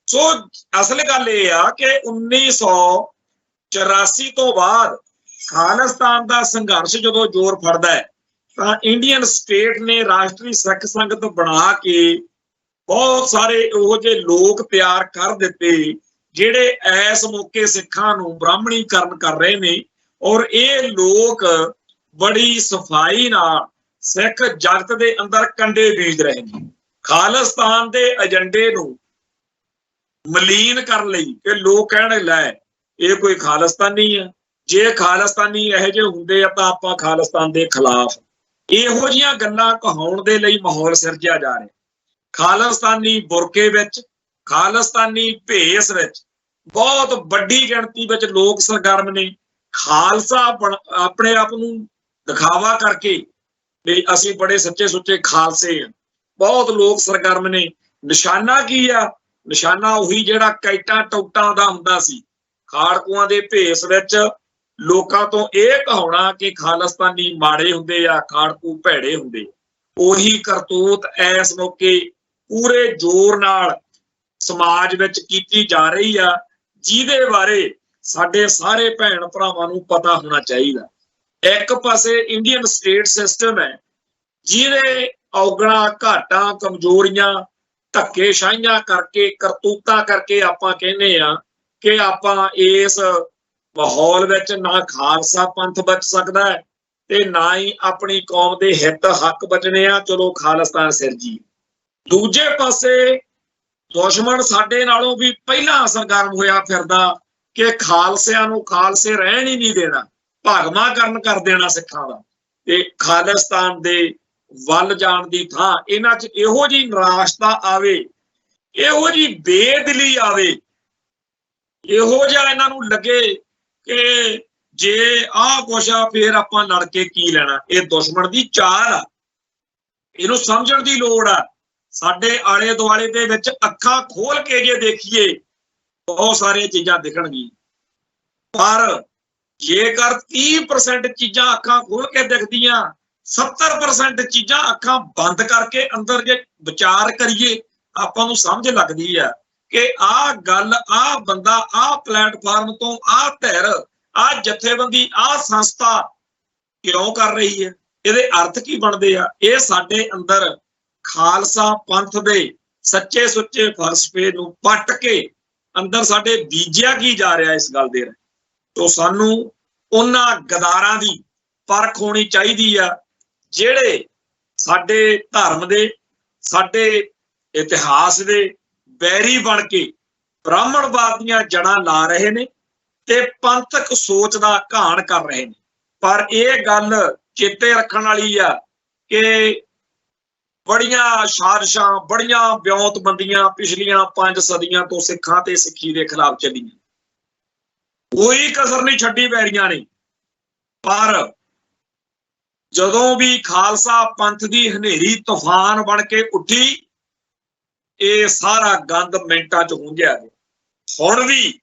ਸੋ ਅਸਲ ਗੱਲ ਇਹ ਆ ਕਿ 1984 ਤੋਂ ਬਾਅਦ ਖਾਲਿਸਤਾਨ ਦਾ ਸੰਘਰਸ਼ ਜਦੋਂ ਜ਼ੋਰ ਫੜਦਾ ਹੈ ਤਾਂ ਇੰਡੀਅਨ ਸਟੇਟ ਨੇ ਰਾਸ਼ਟਰੀ ਸਿੱਖ ਸੰਗਤ ਬਣਾ ਕੇ ਬਹੁਤ ਸਾਰੇ ਇਹੋ ਜਿਹੇ ਲੋਕ ਤਿਆਰ ਕਰ ਦਿੱਤੇ ਜਿਹੜੇ ਇਸ ਮੌਕੇ ਸਿੱਖਾਂ ਨੂੰ ਬ੍ਰਾਹਮਣੀਕਰਨ ਕਰ ਰਹੇ ਨੇ। ਔਰ ਇਹ ਲੋਕ ਬੜੀ ਸਫਾਈ ਨਾਲ ਸਿੱਖ ਜਗਤ ਦੇ ਅੰਦਰ ਕੰਡੇ ਬੀਜ ਰਹੇ ਨੇ ਖਾਲਿਸਤਾਨ ਦੇ ਏਜੰਡੇ ਨੂੰ ਮਲੀਨ ਕਰਨ ਲਈ। ਕਿ ਲੋਕ ਕਹਿਣ ਲੈ ਇਹ ਕੋਈ ਖਾਲਿਸਤਾਨੀ ਆ, ਜੇ ਖਾਲਿਸਤਾਨੀ ਇਹੋ ਜਿਹੇ ਹੁੰਦੇ ਆ ਤਾਂ ਆਪਾਂ ਖਾਲਿਸਤਾਨ ਦੇ ਖਿਲਾਫ। ਇਹੋ ਜਿਹੀਆਂ ਗੱਲਾਂ ਕਹਾਉਣ ਦੇ ਲਈ ਮਾਹੌਲ ਸਿਰਜਿਆ ਜਾ ਰਿਹਾ। ਖਾਲਿਸਤਾਨੀ ਬੁਰਕੇ ਵਿੱਚ, ਖਾਲਿਸਤਾਨੀ ਭੇਸ ਵਿੱਚ ਬਹੁਤ ਵੱਡੀ ਗਿਣਤੀ ਵਿੱਚ ਲੋਕ ਸਰਗਰਮ ਨੇ। ਖਾਲਸਾ ਆਪਣੇ ਆਪ ਨੂੰ ਦਿਖਾਵਾ ਕਰਕੇ ਵੀ ਅਸੀਂ ਬੜੇ ਸੱਚੇ ਸੁੱਚੇ ਖਾਲਸੇ ਆ, ਬਹੁਤ ਲੋਕ ਸਰਗਰਮ ਨੇ। ਨਿਸ਼ਾਨਾ ਕੀ ਆ? ਨਿਸ਼ਾਨਾ ਉਹੀ ਜਿਹੜਾ ਕੈਟਾਂ ਟੌਟਾਂ ਦਾ ਹੁੰਦਾ ਸੀ। ਖਾੜਕੂਆਂ ਦੇ ਭੇਸ ਵਿੱਚ ਲੋਕਾਂ ਤੋਂ ਇਹ ਕਹਾਉਣਾ ਕਿ ਖਾਲਿਸਤਾਨੀ ਮਾੜੇ ਹੁੰਦੇ ਆ, ਖਾੜਕੂ ਭੈੜੇ ਹੁੰਦੇ। ਉਹੀ ਕਰਤੂਤ ਇਸ ਮੌਕੇ ਪੂਰੇ ਜ਼ੋਰ ਨਾਲ ਸਮਾਜ ਵਿੱਚ ਕੀਤੀ ਜਾ ਰਹੀ ਆ, ਜਿਹਦੇ ਬਾਰੇ ਸਾਡੇ ਸਾਰੇ ਭੈਣ ਭਰਾਵਾਂ ਨੂੰ ਪਤਾ ਹੋਣਾ ਚਾਹੀਦਾ। ਇੱਕ ਪਾਸੇ ਇੰਡੀਅਨ ਸਟੇਟ ਸਿਸਟਮ ਹੈ ਜਿਹਦੇ ਔਗਣਾ ਘਾਟਾਂ ਕਮਜ਼ੋਰੀਆਂ ਧੱਕੇਸ਼ਾਹੀਆਂ ਕਰਕੇ ਕਰਤੂਤਾਂ ਕਰਕੇ ਆਪਾਂ ਕਹਿੰਦੇ ਆ ਕਿ ਆਪਾਂ ਇਸ ਮਾਹੌਲ ਵਿੱਚ ਨਾ ਖਾਲਸਾ ਪੰਥ ਬਚ ਸਕਦਾ ਹੈ ਤੇ ਨਾ ਹੀ ਆਪਣੀ ਕੌਮ ਦੇ ਹਿੱਤ ਹੱਕ ਬਚਣੇ ਆ। ਚਲੋ ਖਾਲਿਸਤਾਨ ਸਿਰਜੀ। ਦੂਜੇ ਪਾਸੇ ਦੁਸ਼ਮਣ ਸਾਡੇ ਨਾਲੋਂ ਵੀ ਪਹਿਲਾਂ ਸਰਗਰਮ ਹੋਇਆ ਫਿਰਦਾ ਕਿ ਖਾਲਸਿਆਂ ਨੂੰ ਖਾਲਸੇ ਰਹਿਣ ਹੀ ਨਹੀਂ ਦੇਣਾ, ਭਗਵਾਂਕਰਨ ਕਰ ਦੇਣਾ ਸਿੱਖਾਂ ਦਾ ਤੇ ਖਾਲਿਸਤਾਨ ਦੇ ਵੱਲ ਜਾਣ ਦੀ ਥਾਂ ਇਹਨਾਂ 'ਚ ਇਹੋ ਜਿਹੀ ਨਿਰਾਸ਼ਤਾ ਆਵੇ, ਇਹੋ ਜਿਹੀ ਬੇਦਿਲੀ ਆਵੇ, ਇਹੋ ਜਿਹਾ ਇਹਨਾਂ ਨੂੰ ਲੱਗੇ ਕਿ ਜੇ ਆਹ ਕੁਛ ਆ ਫਿਰ ਆਪਾਂ ਲੜ ਕੇ ਕੀ ਲੈਣਾ। ਇਹ ਦੁਸ਼ਮਣ ਦੀ ਚਾਲ ਆ, ਇਹਨੂੰ ਸਮਝਣ ਦੀ ਲੋੜ ਆ। ਸਾਡੇ ਆਲੇ ਦੁਆਲੇ ਦੇ ਵਿੱਚ ਅੱਖਾਂ ਖੋਲ ਕੇ ਜੇ ਦੇਖੀਏ ਬਹੁਤ ਸਾਰੀਆਂ ਚੀਜ਼ਾਂ ਦਿਖਣਗੀਆਂ, ਪਰ ਜੇਕਰ 30% ਚੀਜ਼ਾਂ ਅੱਖਾਂ ਖੋਲ ਕੇ ਦਿਖਦੀਆਂ, 70% ਚੀਜ਼ਾਂ ਅੱਖਾਂ ਬੰਦ ਕਰਕੇ ਅੰਦਰ ਜੇ ਵਿਚਾਰ ਕਰੀਏ ਆਪਾਂ ਨੂੰ ਸਮਝ ਲੱਗਦੀ ਆ ਕਿ ਆਹ ਗੱਲ, ਆਹ ਬੰਦਾ, ਆਹ ਪਲੇਟਫਾਰਮ ਤੋਂ, ਆਹ ਧਿਰ, ਆਹ ਜਥੇਬੰਦੀ, ਆਹ ਸੰਸਥਾ ਕਿਉਂ ਕਰ ਰਹੀ ਹੈ, ਇਹਦੇ ਅਰਥ ਕੀ ਬਣਦੇ ਆ। ਇਹ ਸਾਡੇ ਅੰਦਰ ਖਾਲਸਾ ਪੰਥ ਦੇ ਸੱਚੇ ਸੁੱਚੇ ਫਲਸਫੇ ਨੂੰ ਪੱਟ ਕੇ ਅੰਦਰ ਸਾਡੇ ਬੀਜਿਆ ਕੀ ਜਾ ਰਿਹਾ ਇਸ ਗੱਲ ਦੇ। ਤੋਂ ਸਾਨੂੰ ਉਹਨਾਂ ਗਦਾਰਾਂ ਦੀ ਪਰਖ ਹੋਣੀ ਚਾਹੀਦੀ ਆ ਜਿਹੜੇ ਸਾਡੇ ਧਰਮ ਦੇ, ਸਾਡੇ ਇਤਿਹਾਸ ਦੇ ਬੈਰੀ ਬਣ ਕੇ ਬ੍ਰਾਹਮਣਵਾਦ ਦੀਆਂ ਜੜ੍ਹਾਂ ਲਾ ਰਹੇ ਨੇ ਤੇ ਪੰਥਕ ਸੋਚ ਦਾ ਘਾਣ ਕਰ ਰਹੇ ਨੇ। ਪਰ ਇਹ ਗੱਲ ਚੇਤੇ ਰੱਖਣ ਵਾਲੀ ਆ ਕਿ ਬੜੀਆਂ ਸਾਜ਼ਿਸ਼ਾਂ, ਬੜੀਆਂ ਵਿਉਂਤਬੰਦੀਆਂ ਪਿਛਲੀਆਂ 5 ਸਦੀਆਂ ਤੋਂ ਸਿੱਖਾਂ ਤੇ ਸਿੱਖੀ ਦੇ ਖਿਲਾਫ ਚੱਲੀਆਂ, ਕੋਈ ਕਸਰ ਨਹੀਂ ਛੱਡੀ ਬੈਰੀਆਂ ਨੇ। ਪਰ ਜਦੋਂ ਵੀ ਖਾਲਸਾ ਪੰਥ ਦੀ ਹਨੇਰੀ ਤੂਫਾਨ ਬਣ ਕੇ ਉੱਠੀ ਇਹ ਸਾਰਾ ਗੰਦ ਮਿੰਟਾਂ 'ਚ ਹੁੰਝਿਆ ਗਿਆ। ਹੁਣ ਵੀ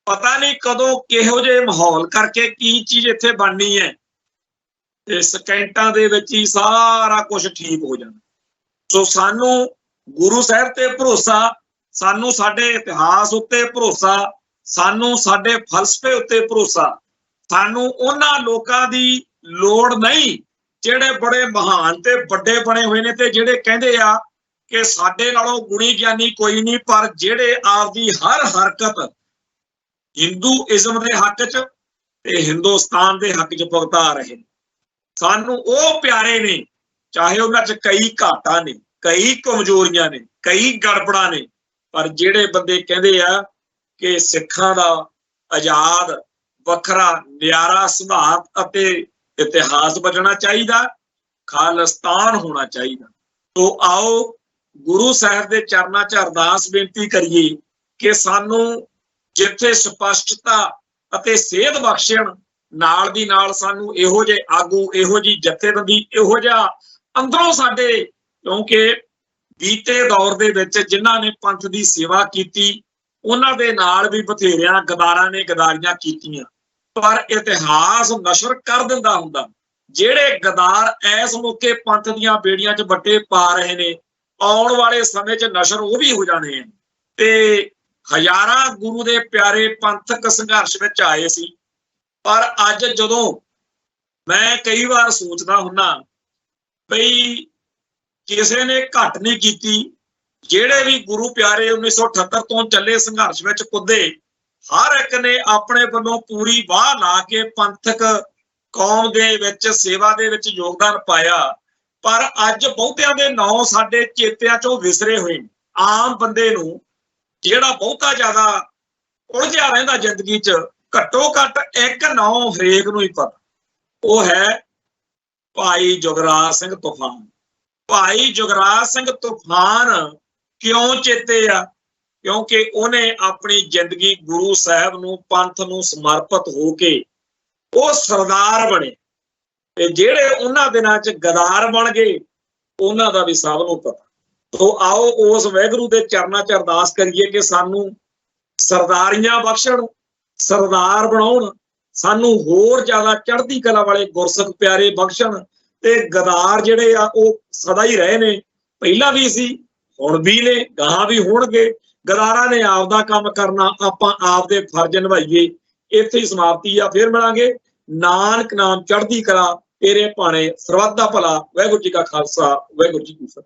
ਪਤਾ ਨਹੀਂ ਕਦੋਂ ਕਿਹੋ ਜਿਹੇ ਮਾਹੌਲ ਕਰਕੇ ਕੀ ਚੀਜ਼ ਇੱਥੇ ਬਣਨੀ ਹੈ ਤੇ ਸਕਿੰਟਾਂ ਦੇ ਵਿੱਚ ਹੀ ਸਾਰਾ ਕੁਝ ਠੀਕ ਹੋ ਜਾਣਾ। ਸੋ ਸਾਨੂੰ ਗੁਰੂ ਸਾਹਿਬ ਤੇ ਭਰੋਸਾ, ਸਾਨੂੰ ਸਾਡੇ ਇਤਿਹਾਸ ਉੱਤੇ ਭਰੋਸਾ, ਸਾਨੂੰ ਸਾਡੇ ਫਲਸਫੇ ਉੱਤੇ ਭਰੋਸਾ। ਸਾਨੂੰ ਉਹਨਾਂ ਲੋਕਾਂ ਦੀ ਲੋੜ ਨਹੀਂ ਜਿਹੜੇ ਬੜੇ ਮਹਾਨ ਤੇ ਵੱਡੇ ਬਣੇ ਹੋਏ ਨੇ ਤੇ ਜਿਹੜੇ ਕਹਿੰਦੇ ਆ ਕਿ ਸਾਡੇ ਨਾਲੋਂ ਗੁਣੀ ਗਿਆਨੀ ਕੋਈ ਨਹੀਂ, ਪਰ ਜਿਹੜੇ ਆਪਦੀ ਹਰ ਹਰਕਤ ਹਿੰਦੂਇਜ਼ਮ ਦੇ ਹੱਕ 'ਚ ਤੇ ਹਿੰਦੁਸਤਾਨ ਦੇ ਹੱਕ 'ਚ ਭੁਗਤਾ ਰਹੇ ਨੇ। ਸਾਨੂੰ ਉਹ ਪਿਆਰੇ ਨੇ, ਚਾਹੇ ਉਹਨਾਂ 'ਚ ਕਈ ਘਾਟਾਂ ਨੇ, ਕਈ ਕਮਜ਼ੋਰੀਆਂ ਨੇ, ਕਈ ਗੜਬੜਾਂ ਨੇ, ਪਰ ਜਿਹੜੇ ਬੰਦੇ ਕਹਿੰਦੇ ਆ ਕਿ ਸਿੱਖਾਂ ਦਾ ਆਜ਼ਾਦ ਵੱਖਰਾ ਨਿਆਰਾ ਸਿਧਾਂਤ ਅਤੇ ਇਤਿਹਾਸ ਬਚਣਾ ਚਾਹੀਦਾ, ਖਾਲਿਸਤਾਨ ਹੋਣਾ ਚਾਹੀਦਾ। ਸੋ ਆਓ ਗੁਰੂ ਸਾਹਿਬ ਦੇ ਚਰਨਾਂ 'ਚ ਅਰਦਾਸ ਬੇਨਤੀ ਕਰੀਏ ਕਿ ਸਾਨੂੰ ਜਿੱਥੇ ਸਪਸ਼ਟਤਾ ਅਤੇ ਸੇਧ ਬਖਸ਼ਣ, ਨਾਲ ਦੀ ਨਾਲ ਸਾਨੂੰ ਇਹੋ ਜਿਹੇ ਆਗੂ, ਇਹੋ ਜਿਹੀ ਜਥੇਬੰਦੀ, ਇਹੋ ਜਿਹਾ ਅੰਦਰੋਂ ਸਾਡੇ, ਕਿਉਂਕਿ ਬੀਤੇ ਦੌਰ ਦੇ ਵਿੱਚ ਜਿਨ੍ਹਾਂ ਨੇ ਪੰਥ ਦੀ ਸੇਵਾ ਕੀਤੀ ਉਹਨਾਂ ਦੇ ਨਾਲ ਵੀ ਬਥੇਰਿਆਂ ਗਦਾਰਾਂ ਨੇ ਗਦਾਰੀਆਂ ਕੀਤੀਆਂ, ਪਰ ਇਤਿਹਾਸ ਨਸ਼ਰ ਕਰ ਦਿੰਦਾ ਹੁੰਦਾ। ਜਿਹੜੇ ਗਦਾਰ ਇਸ ਮੌਕੇ ਪੰਥ ਦੀਆਂ ਬੇੜੀਆਂ 'ਚ ਵੱਟੇ ਪਾ ਰਹੇ ਨੇ, ਆਉਣ ਵਾਲੇ ਸਮੇਂ 'ਚ ਨਸ਼ਰ ਉਹ ਵੀ ਹੋ ਜਾਣੇ ਆ। ਤੇ ਹਜ਼ਾਰਾਂ ਗੁਰੂ ਦੇ ਪਿਆਰੇ ਪੰਥਕ ਸੰਘਰਸ਼ ਵਿੱਚ ਆਏ ਸੀ, ਪਰ ਅੱਜ ਜਦੋਂ ਮੈਂ ਕਈ ਵਾਰ ਸੋਚਦਾ ਹੁੰਦਾ ਬਈ ਕਿਸੇ ਨੇ ਘੱਟ ਨਹੀਂ ਕੀਤੀ। ਜਿਹੜੇ ਵੀ ਗੁਰੂ ਪਿਆਰੇ 1978 ਤੋਂ ਚੱਲੇ ਸੰਘਰਸ਼ ਵਿੱਚ ਕੁੱਦੇ, ਹਰ ਇੱਕ ਨੇ ਆਪਣੇ ਵੱਲੋਂ ਪੂਰੀ ਵਾਹ ਲਾ ਕੇ ਪੰਥਕ ਕੌਮ ਦੇ ਵਿੱਚ ਸੇਵਾ ਦੇ ਵਿੱਚ ਯੋਗਦਾਨ ਪਾਇਆ, ਪਰ ਅੱਜ ਬਹੁਤਿਆਂ ਦੇ ਨਾਂ ਸਾਡੇ ਚੇਤਿਆਂ 'ਚੋਂ ਵਿਸਰੇ ਹੋਏ ਨੇ। ਆਮ ਬੰਦੇ ਨੂੰ ਜਿਹੜਾ ਬਹੁਤਾ ਜ਼ਿਆਦਾ ਉਲਝਿਆ ਰਹਿੰਦਾ ਜ਼ਿੰਦਗੀ 'ਚ, ਘੱਟੋ ਘੱਟ ਇੱਕ ਨਾਂ ਹਰੇਕ ਨੂੰ ਹੀ ਪਤਾ, ਉਹ ਹੈ ਭਾਈ ਜੁਗਰਾਜ ਸਿੰਘ ਤੂਫਾਨ। ਭਾਈ ਜੁਗਰਾਜ ਸਿੰਘ ਤੂਫਾਨ ਕਿਉਂ ਚੇਤੇ ਆ? ਕਿਉਂਕਿ ਉਹਨੇ ਆਪਣੀ ਜ਼ਿੰਦਗੀ ਗੁਰੂ ਸਾਹਿਬ ਨੂੰ, ਪੰਥ ਨੂੰ ਸਮਰਪਿਤ ਹੋ ਕੇ ਉਹ ਸਰਦਾਰ ਬਣੇ, ਤੇ ਜਿਹੜੇ ਉਹਨਾਂ ਦਿਨਾਂ 'ਚ ਗਦਾਰ ਬਣ ਗਏ ਉਹਨਾਂ ਦਾ ਵੀ ਸਭ ਨੂੰ ਪਤਾ। ਸੋ ਆਓ ਉਸ ਵਾਹਿਗੁਰੂ ਦੇ ਚਰਨਾਂ 'ਚ ਅਰਦਾਸ ਕਰੀਏ ਕਿ ਸਾਨੂੰ ਸਰਦਾਰੀਆਂ ਬਖਸ਼ਣ, ਸਰਦਾਰ ਬਣਾਉਣ, ਸਾਨੂੰ ਹੋਰ ਜ਼ਿਆਦਾ ਚੜ੍ਹਦੀ ਕਲਾ ਵਾਲੇ ਗੁਰਸਿੱਖ ਪਿਆਰੇ ਬਖਸ਼ਣ, ਤੇ ਗਦਾਰ ਜਿਹੜੇ ਆ ਉਹ ਸਦਾ ਹੀ ਰਹੇ ਨੇ, ਪਹਿਲਾਂ ਵੀ ਸੀ, ਹੁਣ ਵੀ ਨੇ, ਗਾਹਾਂ ਵੀ ਹੋਣਗੇ। ਗਦਾਰਾਂ ਨੇ ਆਪਦਾ ਕੰਮ ਕਰਨਾ, ਆਪਾਂ ਆਪਦੇ ਫਰਜ਼ ਨਿਭਾਈਏ। ਇੱਥੇ ਹੀ ਸਮਾਪਤੀ ਆ, ਫਿਰ ਮਿਲਾਂਗੇ। ਨਾਨਕ ਨਾਮ ਚੜ੍ਹਦੀ ਕਲਾ, ਤੇਰੇ ਭਾਣੇ ਸਰਬੱਤ ਦਾ ਭਲਾ। ਵਾਹਿਗੁਰੂ ਜੀ ਕਾ ਖਾਲਸਾ, ਵਾਹਿਗੁਰੂ ਜੀ ਕੀ ਫਤਿਹ।